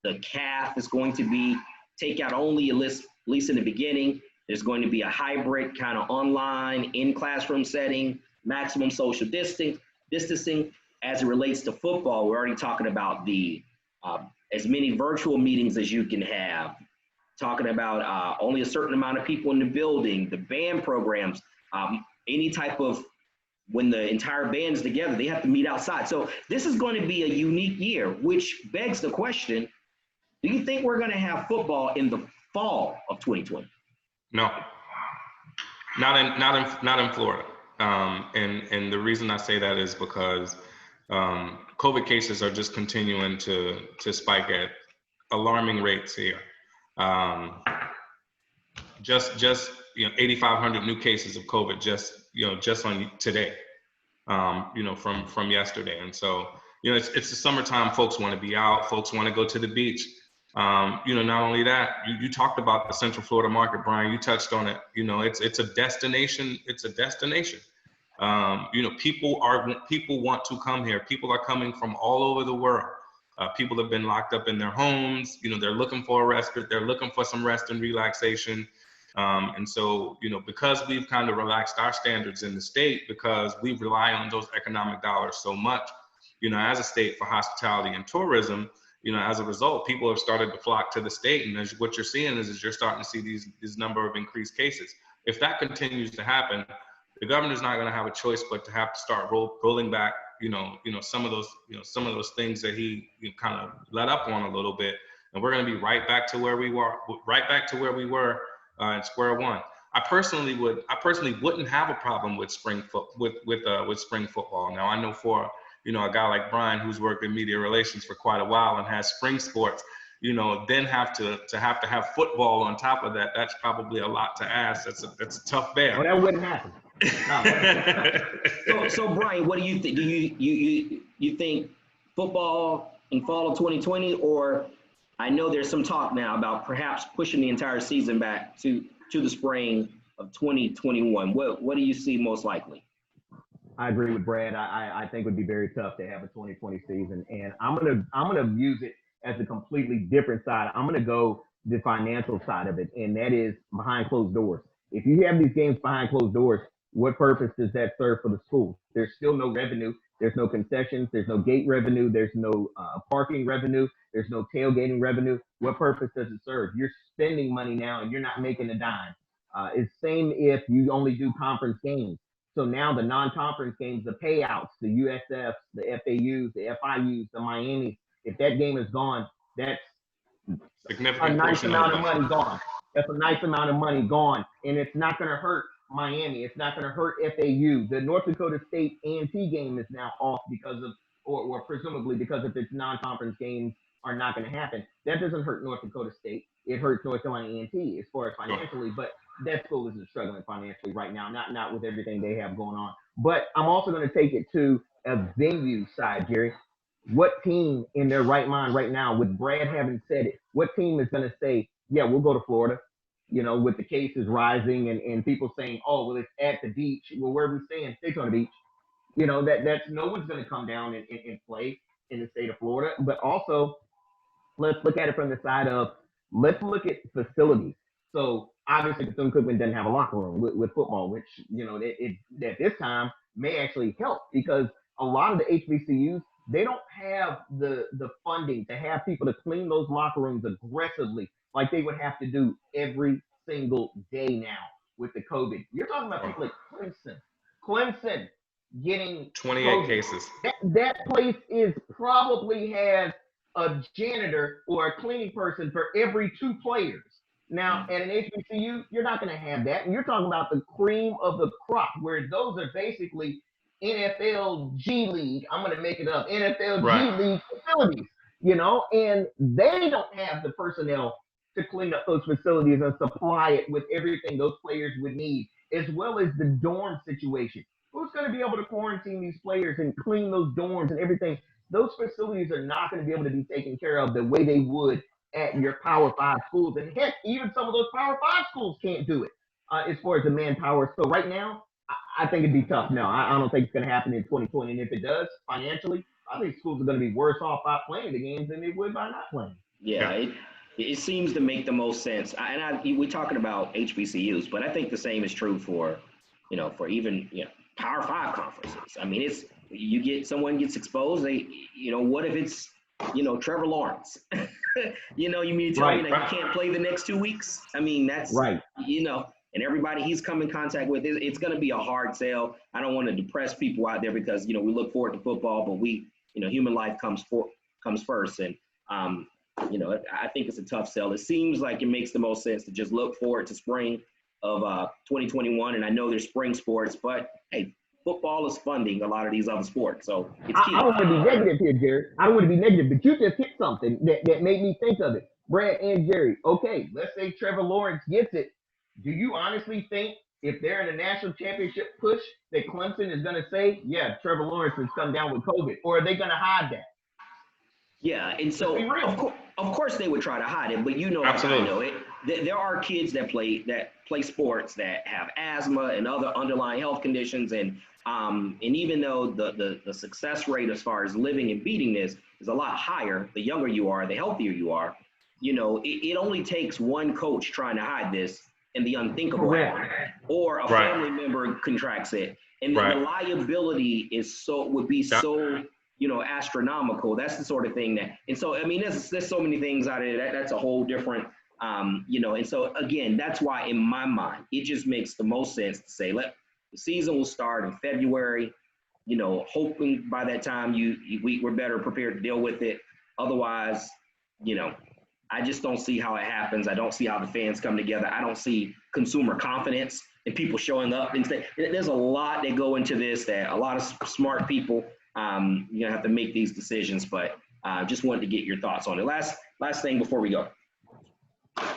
Speaker 1: The CAF is going to be takeout only, at least in the beginning. There's going to be a hybrid kind of online, in-classroom setting, maximum social distancing. As it relates to football, we're already talking about the as many virtual meetings as you can have, talking about only a certain amount of people in the building, the band programs, any type of, when the entire band's together, they have to meet outside. So this is going to be a unique year, which begs the question, do you think we're going to have football in the fall of 2020?
Speaker 2: No, not in Florida. And the reason I say that is because COVID cases are just continuing to spike at alarming rates here. Just 8,500 new cases of COVID just on today, from yesterday. And so, it's the summertime. Folks want to be out. Folks want to go to the beach. Not only that, you talked about the Central Florida market, Bryan. You touched on it. It's a destination. It's a destination. People want to come here. People are coming from all over the world. People have been locked up in their homes. They're looking for a respite. They're looking for some rest and relaxation. And so, because we've kind of relaxed our standards in the state, because we rely on those economic dollars so much, as a state for hospitality and tourism, as a result, people have started to flock to the state. And what you're seeing is you're starting to see these number of increased cases. If that continues to happen, the governor's not going to have a choice but to have to start rolling back, some of those things that he kind of let up on a little bit, and we're going to be right back to where we were at square one. I personally wouldn't have a problem with spring football. Now I know for a guy like Bryan, who's worked in media relations for quite a while and has spring sports, then have to have football on top of that. That's probably a lot to ask. That's a tough bear.
Speaker 4: Well, that wouldn't happen.
Speaker 1: So Bryan, what do you think? Do you think football in fall of 2020, or I know there's some talk now about perhaps pushing the entire season back to the spring of 2021. What do you see most likely?
Speaker 4: I agree with Brad. I think it would be very tough to have a 2020 season, and I'm gonna use it as a completely different side. I'm gonna go the financial side of it, and that is behind closed doors. If you have these games behind closed doors, what purpose does that serve for the school? There's still no revenue. There's no concessions. There's no gate revenue. There's no parking revenue. There's no tailgating revenue. What purpose does it serve? You're spending money now and you're not making a dime. It's same if you only do conference games. So now the non-conference games, the payouts, the USFs, the FAUs, the FIUs, the Miamis, if that game is gone, that's
Speaker 2: significant
Speaker 4: a nice amount of money gone.
Speaker 2: gone.
Speaker 4: That's a nice amount of money gone. And it's not going to hurt Miami. It's not going to hurt FAU. The North Dakota State A&T game is now off because of, or presumably because of its non-conference games are not going to happen. That doesn't hurt North Dakota State. It hurts North Carolina A&T as far as financially, but that school isn't struggling financially right now, not with everything they have going on. But I'm also going to take it to a venue side, Jerry. What team in their right mind right now, with Brad having said it, what team is going to say, yeah, we'll go to Florida, with the cases rising and people saying, oh, well, it's at the beach. Well, where are we staying? Daytona Beach. That's no one's going to come down and play in the state of Florida. But also, let's look at it from the side of, let's look at facilities. So obviously, Bethune-Cookman doesn't have a locker room with football, which, it at this time may actually help, because a lot of the HBCUs, they don't have the funding to have people to clean those locker rooms aggressively like they would have to do every single day now with the COVID. You're talking about people like Clemson getting
Speaker 2: 28
Speaker 4: COVID.
Speaker 2: cases.
Speaker 4: That place probably has a janitor or a cleaning person for every 2 players. Now, at an HBCU, you're not going to have that. And you're talking about the cream of the crop, where those are basically NFL G League. I'm going to make it up. NFL G League facilities, and they don't have the personnel to clean up those facilities and supply it with everything those players would need, as well as the dorm situation. Who's going to be able to quarantine these players and clean those dorms and everything? Those facilities are not going to be able to be taken care of the way they would at your Power 5 schools. And heck, even some of those Power 5 schools can't do it as far as the manpower. So right now, I think it'd be tough. No, I don't think it's going to happen in 2020. And if it does, financially, I think schools are going to be worse off by playing the games than they would by not playing.
Speaker 1: Yeah, it seems to make the most sense. We're talking about HBCUs, but I think the same is true for, for even, Power 5 conferences. I mean, someone gets exposed. What if it's, Trevor Lawrence? You mean to tell me that he can't play the next 2 weeks? I mean, that's right. And everybody he's come in contact with, it's going to be a hard sell. I don't want to depress people out there because, we look forward to football, but human life comes first. And, I think it's a tough sell. It seems like it makes the most sense to just look forward to spring of 2021. And I know there's spring sports, but hey, football is funding a lot of these other sports. So it's key.
Speaker 4: I don't want to be negative here, Jerry. I don't want to be negative, but you just hit something that made me think of it. Brad and Jerry, okay, let's say Trevor Lawrence gets it. Do you honestly think if they're in a national championship push that Clemson is going to say, yeah, Trevor Lawrence has come down with COVID, or are they going to hide that?
Speaker 1: Yeah, and so of course they would try to hide it, but you know,
Speaker 2: Absolutely.
Speaker 1: I know it. There are kids that play sports that have asthma and other underlying health conditions, and even though the success rate as far as living and beating this is a lot higher, the younger you are, the healthier you are. You know, it only takes one coach trying to hide this, and the unthinkable happens, or a family member contracts it, and then the liability would be so astronomical. That's the sort of thing and so I mean, there's so many things out of it. That's a whole different, and so again, that's why in my mind it just makes the most sense to say the season will start in February. Hoping by that time we're better prepared to deal with it. Otherwise, I just don't see how it happens. I don't see how the fans come together. I don't see consumer confidence and people showing up and say, there's a lot that go into this, that a lot of smart people, have to make these decisions, but just wanted to get your thoughts on it. Last thing before we go.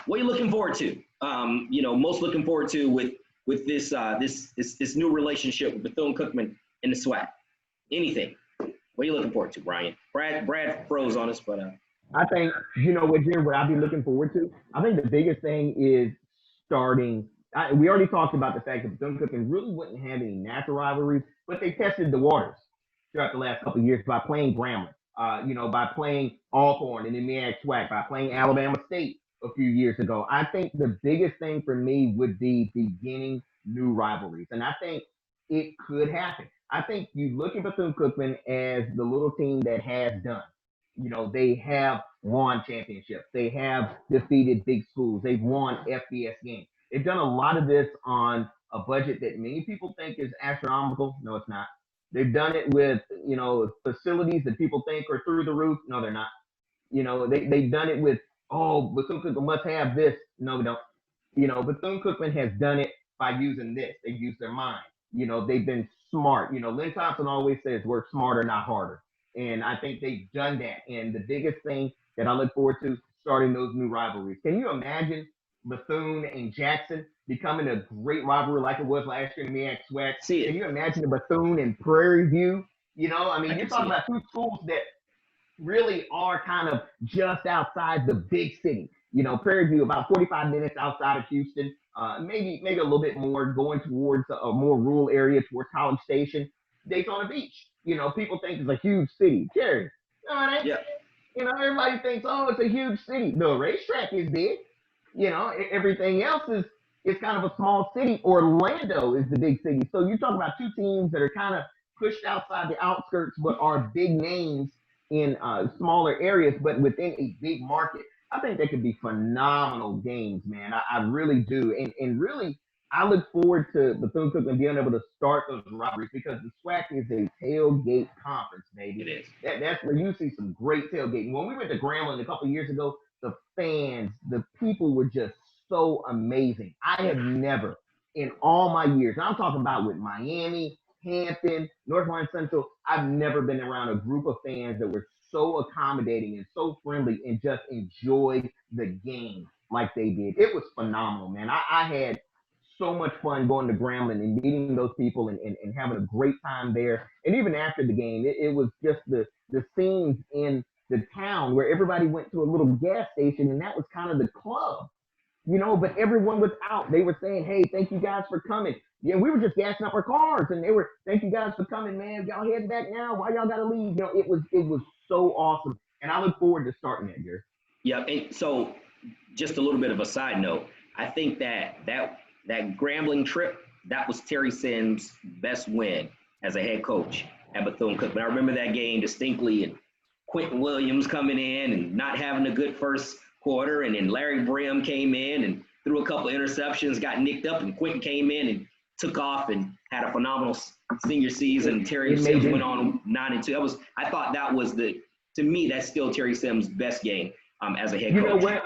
Speaker 1: What are you looking forward to? Most looking forward to with this new relationship with Bethune-Cookman and the SWAC. Anything. What are you looking forward to, Bryan? Brad froze on us, but
Speaker 4: I think, what I'll be looking forward to? I think the biggest thing is starting. We already talked about the fact that Bethune-Cookman really wouldn't have any natural rivalries, but they tested the waters throughout the last couple of years by playing Grambling, by playing Alcorn in the MEAC SWAC, by playing Alabama State a few years ago. I think the biggest thing for me would be beginning new rivalries, and I think it could happen. I think you look at Bethune-Cookman as the little team that has done. They have won championships. They have defeated big schools. They've won FBS games. They've done a lot of this on a budget that many people think is astronomical. No, it's not. They've done it with, facilities that people think are through the roof. No, they're not. They've done it with, Bethune-Cookman must have this. No, we don't. Bethune-Cookman has done it by using this. They use their mind. They've been smart. Lynn Thompson always says work smarter, not harder. And I think they've done that. And the biggest thing that I look forward to, starting those new rivalries. Can you imagine Bethune and Jackson becoming a great rivalry like it was last year in the MEAC SWAC? Can you imagine the Bethune and Prairie View? You're talking about two schools that really are kind of just outside the big city. Prairie View about 45 minutes outside of Houston, maybe a little bit more going towards a more rural area towards College Station. Daytona Beach. People think it's a huge city. Jerry, no, it ain't. Yeah. Everybody thinks, it's a huge city. The racetrack is big. Everything else is kind of a small city. Orlando is the big city. So you're talking about two teams that are kind of pushed outside the outskirts, but are big names in smaller areas, but within a big market. I think they could be phenomenal games, man. I really do. And really, I look forward to Bethune-Cookman being able to start those rivalries because the SWAC is a tailgate conference, baby.
Speaker 1: It is.
Speaker 4: That's where you see some great tailgating. When we went to Grambling a couple of years ago, the fans, the people were just so amazing. I have never, in all my years, and I'm talking about with Miami, Hampton, North Carolina Central, I've never been around a group of fans that were so accommodating and so friendly and just enjoyed the game like they did. It was phenomenal, man. I had so much fun going to Grambling and meeting those people and having a great time there. And even after the game, it was just the scenes in the town where everybody went to a little gas station and that was kind of the club, but everyone was out. They were saying, hey, thank you guys for coming. Yeah, we were just gassing up our cars and they were, thank you guys for coming, man. Y'all heading back now. Why y'all got to leave? It was so awesome. And I look forward to starting that, Gary.
Speaker 1: Yeah. And so just a little bit of a side note, I think that Grambling trip, that was Terry Sims' best win as a head coach at Bethune-Cookman. I remember that game distinctly, and Quentin Williams coming in and not having a good first quarter, and then Larry Brim came in and threw a couple of interceptions, got nicked up, and Quentin came in and took off and had a phenomenal senior season. Terry Sims went on 9-2. I thought that was to me, that's still Terry Sims' best game as a head coach.
Speaker 4: You know what?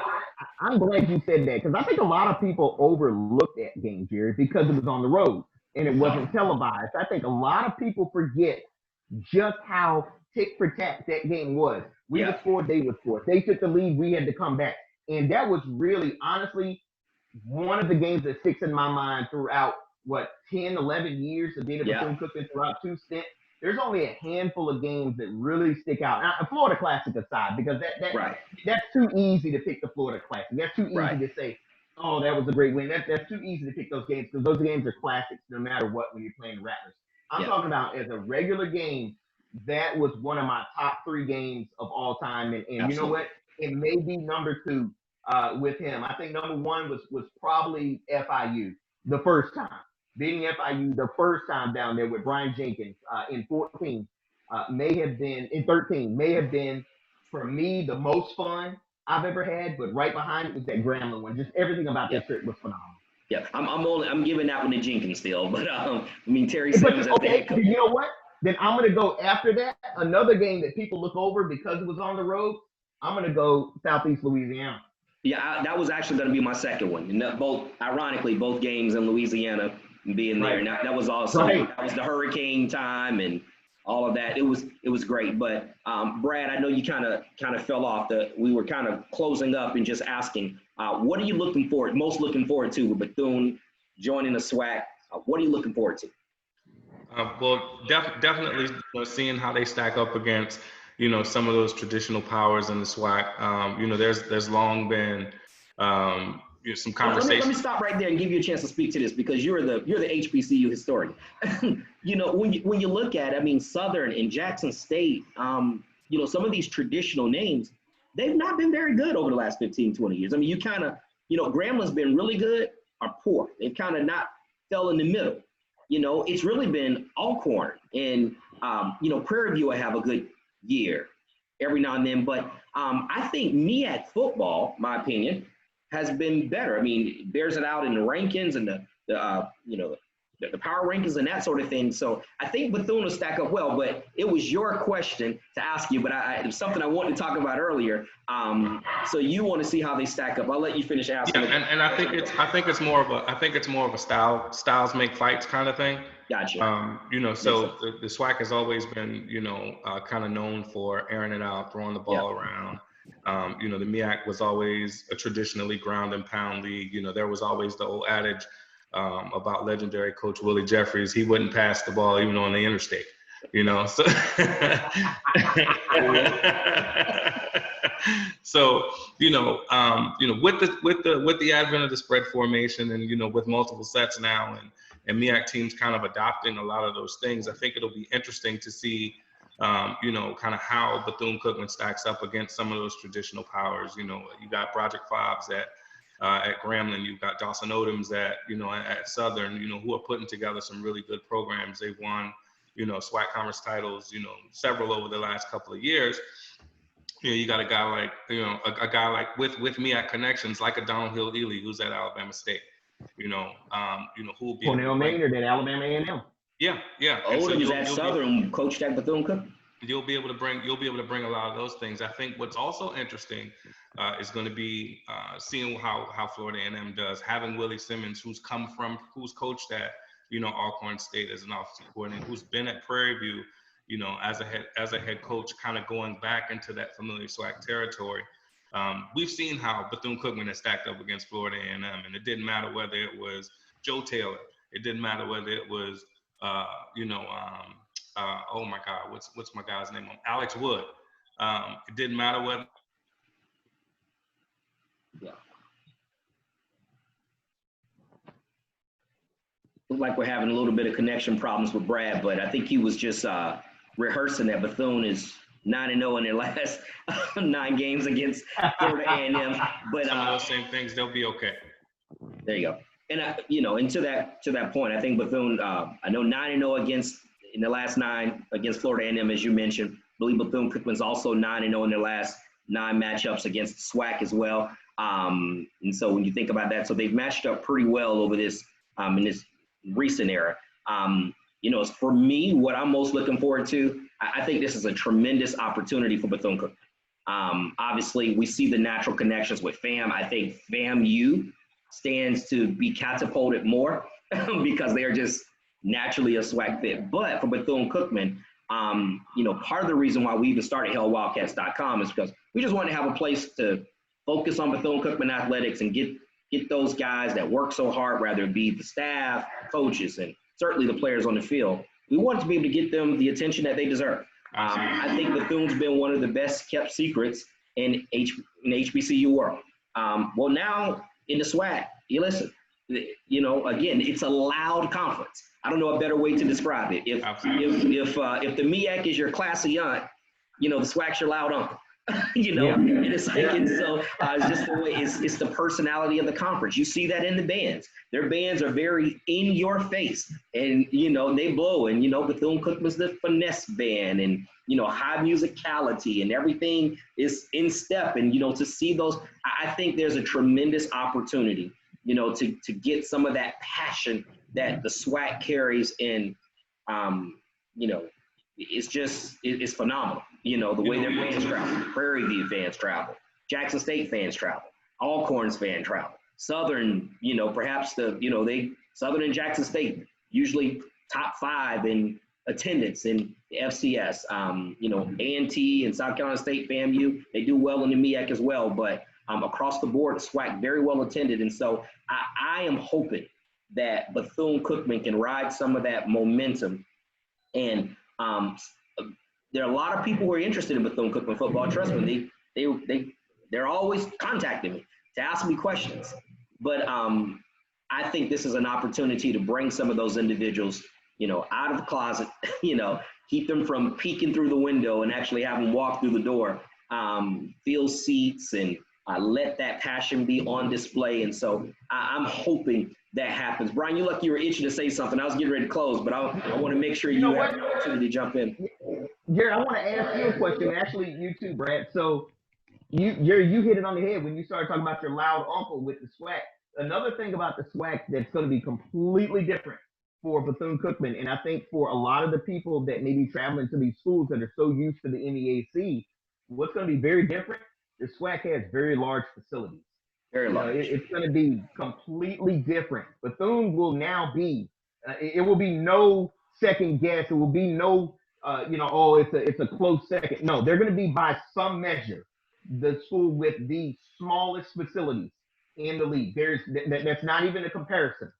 Speaker 4: I'm glad you said that because I think a lot of people overlooked that game, Jerry, because it was on the road. and it wasn't televised. I think a lot of people forget just how tick for tat that game was. We would score, they would score. If they took the lead, we had to come back. And that was really, honestly, one of the games that sticks in my mind throughout, 10, 11 years of being at Bethune-Cookman throughout 2 stints. There's only a handful of games that really stick out. Now, Florida Classic aside, because that's too easy to pick the Florida Classic. That's too easy to say, oh, that was a great win. That's too easy to pick those games because those games are classics no matter what when you're playing Rattlers. I'm talking about as a regular game, that was one of my top 3 games of all time. And you know what? It may be number 2 with him. I think number 1 was probably FIU the first time. Beating FIU the first time down there with Bryan Jenkins in 14 may have been, for me, the most fun I've ever had, but right behind it was that Grambling one. Just everything about that trip was phenomenal.
Speaker 1: Yeah, I'm giving that one to Jenkins still, but Terry Simmons.
Speaker 4: Okay, you know what? Then I'm gonna go after that. Another game that people look over because it was on the road. I'm gonna go Southeast Louisiana.
Speaker 1: Yeah, that was actually gonna be my second one. And ironically, both games in Louisiana being there. And that was awesome. That was the hurricane time and all of that. It was great. But Brad, I know you kind of fell off. We were kind of closing up and just asking, what are you most looking forward to with Bethune joining the SWAC? What are you looking forward to?
Speaker 2: Definitely seeing how they stack up against, some of those traditional powers in the SWAC. There's long been some conversation.
Speaker 1: Let me stop right there and give you a chance to speak to this because you're the HBCU historian. When you look at it, Southern and Jackson State, some of these traditional names, they've not been very good over the last 15, 20 years. You kind of, Grambling's been really good or poor. They've kind of not fell in the middle. It's really been Alcorn and, Prairie View will have a good year every now and then. But I think MEAC football, my opinion, has been better. Bears it out in the rankings and the power rankings and that sort of thing. So I think Bethune will stack up well, but it was your question to ask you, but it was something I wanted to talk about earlier. So you want to see how they stack up. I'll let you finish asking.
Speaker 2: Yeah, and I think it's more of a styles make fights kind of thing.
Speaker 1: Gotcha.
Speaker 2: So the SWAC has always been, kind of known for airing it out, throwing the ball around. The MEAC was always a traditionally ground and pound league. There was always the old adage about legendary Coach Willie Jeffries. He wouldn't pass the ball even on the interstate. So with the advent of the spread formation and with multiple sets now and MEAC teams kind of adopting a lot of those things, I think it'll be interesting to see kind of how Bethune-Cookman stacks up against some of those traditional powers. You got Project Fobbs at Grambling, you've got Dawson Odoms at Southern, who are putting together some really good programs. They've won, SWAC conference titles, several over the last couple of years. You got a guy like with MEAC connections, like a Donald Hill Ely, who's at Alabama State, who will be
Speaker 4: Cornell Maynard at Alabama A&M.
Speaker 2: Yeah.
Speaker 1: Odoms at Southern, coached at Bethune-Cookman.
Speaker 2: You'll be able to bring a lot of those things. I think what's also interesting is going to be seeing how Florida A&M does. Having Willie Simmons, who's coached at Alcorn State as an offensive coordinator, who's been at Prairie View, as a head coach, kind of going back into that familiar SWAC territory. We've seen how Bethune-Cookman has stacked up against Florida A&M, and it didn't matter whether it was Joe Taylor, it didn't matter whether it was oh my God, what's my guy's name? Alex Wood. It didn't matter whether.
Speaker 1: Yeah. Look like we're having a little bit of connection problems with Brad, but I think he was just rehearsing that Bethune is 9-0 in their last 9 games against Florida A&M. But
Speaker 2: some of those same things, they'll be okay.
Speaker 1: There you go. And and to that point, I think Bethune, I know 9-0 in the last 9 against Florida A&M, as you mentioned. I believe Bethune-Cookman's also 9-0 in their last 9 matchups against SWAC as well. And so when you think about that, so they've matched up pretty well over this in this recent era. For me, what I'm most looking forward to, I think this is a tremendous opportunity for Bethune-Cookman. Obviously, we see the natural connections with FAM. I think FAMU stands to be catapulted more because they're just naturally a SWAC fit. But for Bethune-Cookman, you know, part of the reason why we even started hellwildcats.com is because we just wanted to have a place to focus on Bethune-Cookman athletics and get those guys that work so hard, whether it be the staff, coaches, and certainly the players on the field. We wanted to be able to get them the attention that they deserve. I think Bethune's been one of the best kept secrets in HBCU world. Well, now in the SWAC, you listen, you know, again, it's a loud conference. I don't know a better way to describe it. If the MEAC is your classy aunt, you know, the SWAC's your loud uncle. You know, and it's like, and so it's just the way it's the personality of the conference. You see that in the bands. Their bands are very in your face, and you know they blow. And you know, Bethune-Cookman's the finesse band, and you know, high musicality, and everything is in step. And you know, to see those, I think there's a tremendous opportunity, you know, to get some of that passion that the SWAC carries in, you know, it's phenomenal. You know, the way their fans travel, Prairie View fans travel, Jackson State fans travel, Alcorn's fans travel, Southern, you know, perhaps Southern and Jackson State, usually top 5 in attendance in the FCS. You know, A&T and South Carolina State, FAMU, they do well in the MEAC as well, but across the board, SWAC very well attended. And so I am hoping that Bethune-Cookman can ride some of that momentum. And there are a lot of people who are interested in Bethune-Cookman football. Trust me, they're always contacting me to ask me questions. But I think this is an opportunity to bring some of those individuals, you know, out of the closet, you know, keep them from peeking through the window and actually have them walk through the door, fill seats, and let that passion be on display. And so I'm hoping that happens. Bryan, you look, you were itching to say something. I was getting ready to close, but I want to make sure you have the opportunity to jump in.
Speaker 4: Jerry, I want to ask you a question. Actually, you too, Brad. So, Jerry, you hit it on the head when you started talking about your loud uncle with the SWAC. Another thing about the SWAC that's going to be completely different for Bethune-Cookman, and I think for a lot of the people that may be traveling to these schools that are so used to the MEAC, what's going to be very different, the SWAC has very large facilities.
Speaker 1: Very large.
Speaker 4: It's going to be completely different. Bethune will now be, it will be no second guess. It will be no, it's a close second. No, they're going to be by some measure the school with the smallest facilities in the league. That's not even a comparison.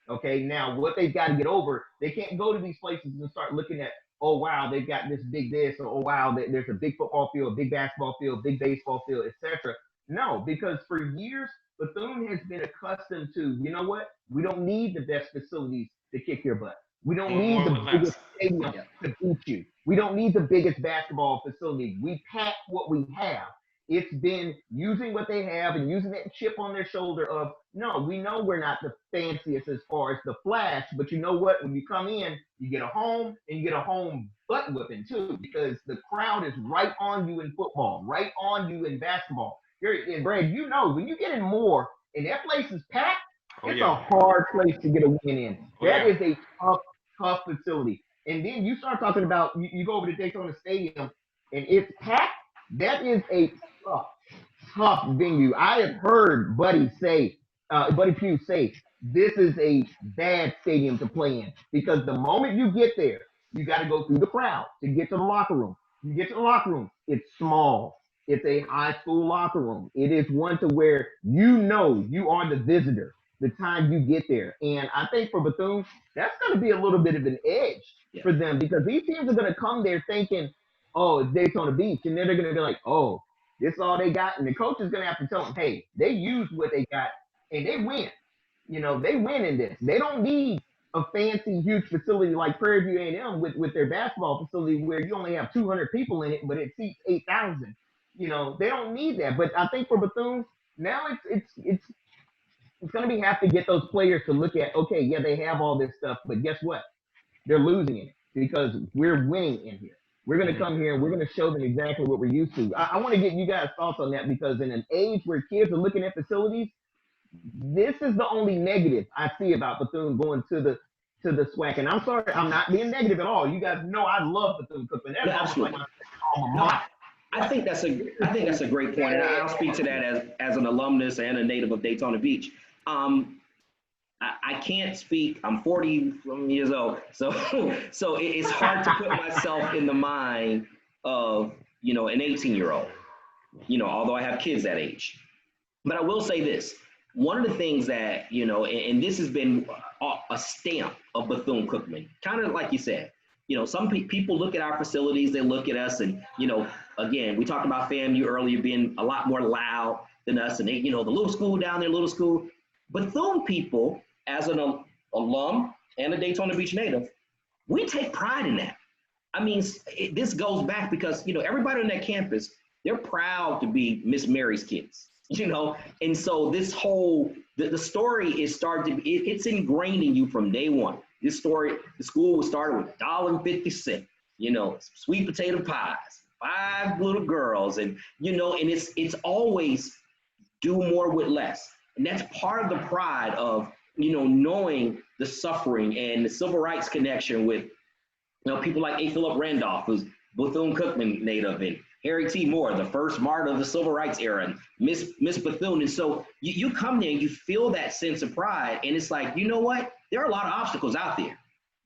Speaker 4: Okay, now what they've got to get over, they can't go to these places and start looking at, oh wow, they've got this big this, or oh wow, there's a big football field, big basketball field, big baseball field, etc. No, because for years, Bethune has been accustomed to, you know what? We don't need the best facilities to kick your butt. We don't need the biggest stadium to beat you. We don't need the biggest basketball facility. We pack what we have. It's been using what they have and using that chip on their shoulder of, no, we know we're not the fanciest as far as the flash, but you know what? When you come in, you get a home, and you get a home butt whipping too, because the crowd is right on you in football, right on you in basketball. And Brad, you know, when you get in more and that place is packed, it's a hard place to get a win in. That is a tough facility. And then you start talking about, you go over to Daytona Stadium and it's packed. That is a tough venue. I have heard Buddy Pugh say, this is a bad stadium to play in, because the moment you get there, you got to go through the crowd to get to the locker room. You get to the locker room, it's small. It's a high school locker room. It is one to where you know you are the visitor the time you get there. And I think for Bethune, that's going to be a little bit of an edge for them, because these teams are going to come there thinking, oh, it's Daytona Beach. And then they're going to be like, oh, this is all they got. And the coach is going to have to tell them, hey, they used what they got and they win. You know, they win in this. They don't need a fancy, huge facility like Prairie View A&M with their basketball facility where you only have 200 people in it, but it seats 8,000. You know, they don't need that. But I think for Bethune, now it's going to have to get those players to look at, okay, yeah, they have all this stuff, but guess what? They're losing it because we're winning in here. We're going to come here and we're going to show them exactly what we're used to. I want to get you guys' thoughts on that, because in an age where kids are looking at facilities, this is the only negative I see about Bethune going to the SWAC. And I'm sorry, I'm not being negative at all. You guys know I love Bethune-Cookman. That's like my alma mater.
Speaker 1: I think that's a great point, and I'll speak to that as an alumnus and a native of Daytona Beach. I can't speak. I'm 40 years old, so it's hard to put myself in the mind of an 18-year-old. Although I have kids that age. But I will say this: one of the things that and this has been a stamp of Bethune-Cookman, kind of like you said. Some people look at our facilities, they look at us, and again, we talked about FAMU earlier being a lot more loud than us, and they, the little school down there, little school. Bethune people, as an alum and a Daytona Beach native, we take pride in that. I mean, this goes back because, everybody on that campus, they're proud to be Miss Mary's kids, and so this whole, the story is it's ingrained in you from day one. This story, the school was started with $1.50, sweet potato pies, 5 little girls, and, and it's always do more with less. And that's part of the pride of, knowing the suffering and the civil rights connection with, people like A. Philip Randolph, who's Bethune-Cookman native, and Harry T. Moore, the first martyr of the civil rights era, and Miss Bethune. And so you come there and you feel that sense of pride. And it's like, you know what? There are a lot of obstacles out there,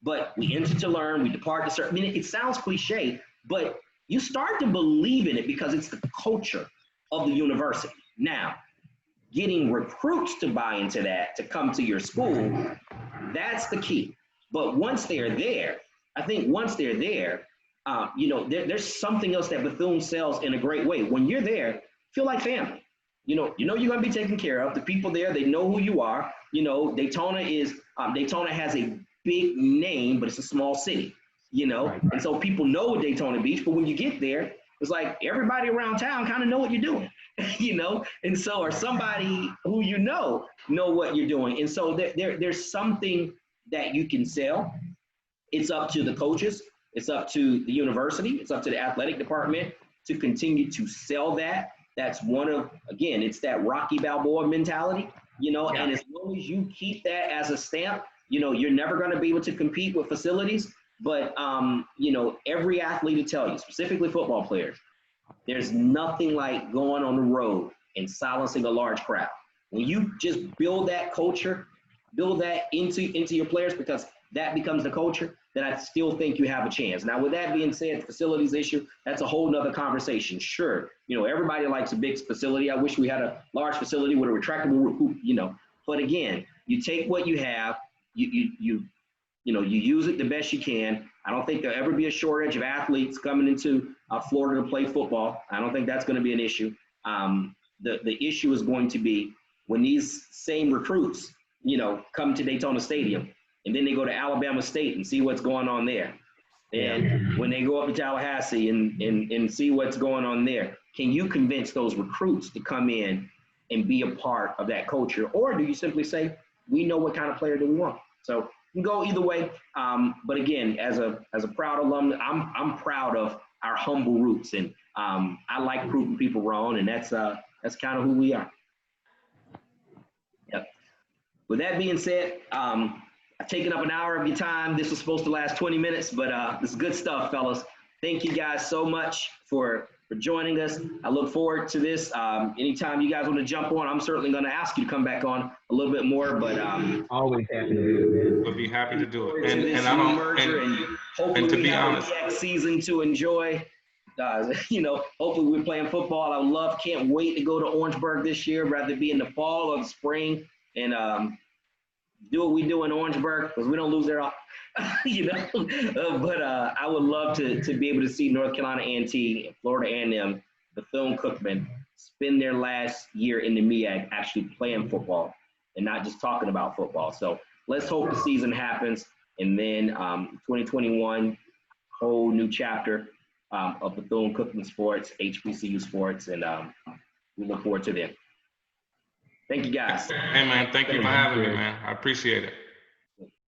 Speaker 1: but we enter to learn, we depart to serve. I mean, it sounds cliche, but you start to believe in it because it's the culture of the university. Now, getting recruits to buy into that, to come to your school, that's the key. But once they're there, I think once they're there, there's something else that Bethune sells in a great way. When you're there, feel like family. You're going to be taken care of. The people there, they know who you are. Daytona has a big name, but it's a small city,
Speaker 4: Right.
Speaker 1: And so people know Daytona Beach, but when you get there, it's like everybody around town kind of know what you're doing, and so, or somebody who know what you're doing. And so there's something that you can sell. It's up to the coaches. It's up to the university. It's up to the athletic department to continue to sell that. That's it's that Rocky Balboa mentality, and as long as you keep that as a stamp, you're never going to be able to compete with facilities. But, every athlete will tell you, specifically football players, there's nothing like going on the road and silencing a large crowd. When you just build that culture, build that into your players, because that becomes the culture, then I still think you have a chance. Now, with that being said, the facilities issue, that's a whole nother conversation. Sure, everybody likes a big facility. I wish we had a large facility with a retractable hoop, But again, you take what you have, you use it the best you can. I don't think there'll ever be a shortage of athletes coming into Florida to play football. I don't think that's going to be an issue. The issue is going to be when these same recruits, come to Daytona Stadium, and then they go to Alabama State and see what's going on there. And when they go up to Tallahassee and see what's going on there, can you convince those recruits to come in and be a part of that culture? Or do you simply say, we know what kind of player do we want? So you can go either way. But again, as a proud alum, I'm proud of our humble roots, and I like proving people wrong, and that's kind of who we are. Yep. With that being said, I've taken up an hour of your time. This was supposed to last 20 minutes, but this is good stuff, fellas. Thank you guys so much for joining us. I look forward to this. Anytime you guys want to jump on, I'm certainly going to ask you to come back on a little bit more. But
Speaker 4: always happy to do it, man.
Speaker 2: We'll be happy to do it.
Speaker 1: And hopefully
Speaker 2: to
Speaker 1: we
Speaker 2: be
Speaker 1: have
Speaker 2: honest,
Speaker 1: a MEAC season to enjoy. Hopefully we're playing football. I can't wait to go to Orangeburg this year, rather be in the fall or the spring, and do what we do in Orangeburg, because we don't lose there all. But I would love to be able to see North Carolina A&T, Florida A&M, Bethune-Cookman spend their last year in the MEAC actually playing football and not just talking about football. So let's hope the season happens, and then 2021, whole new chapter of Bethune-Cookman sports, HBCU sports, and we look forward to that. Thank you, guys.
Speaker 2: Hey, man, thank you for having me, man. I appreciate it.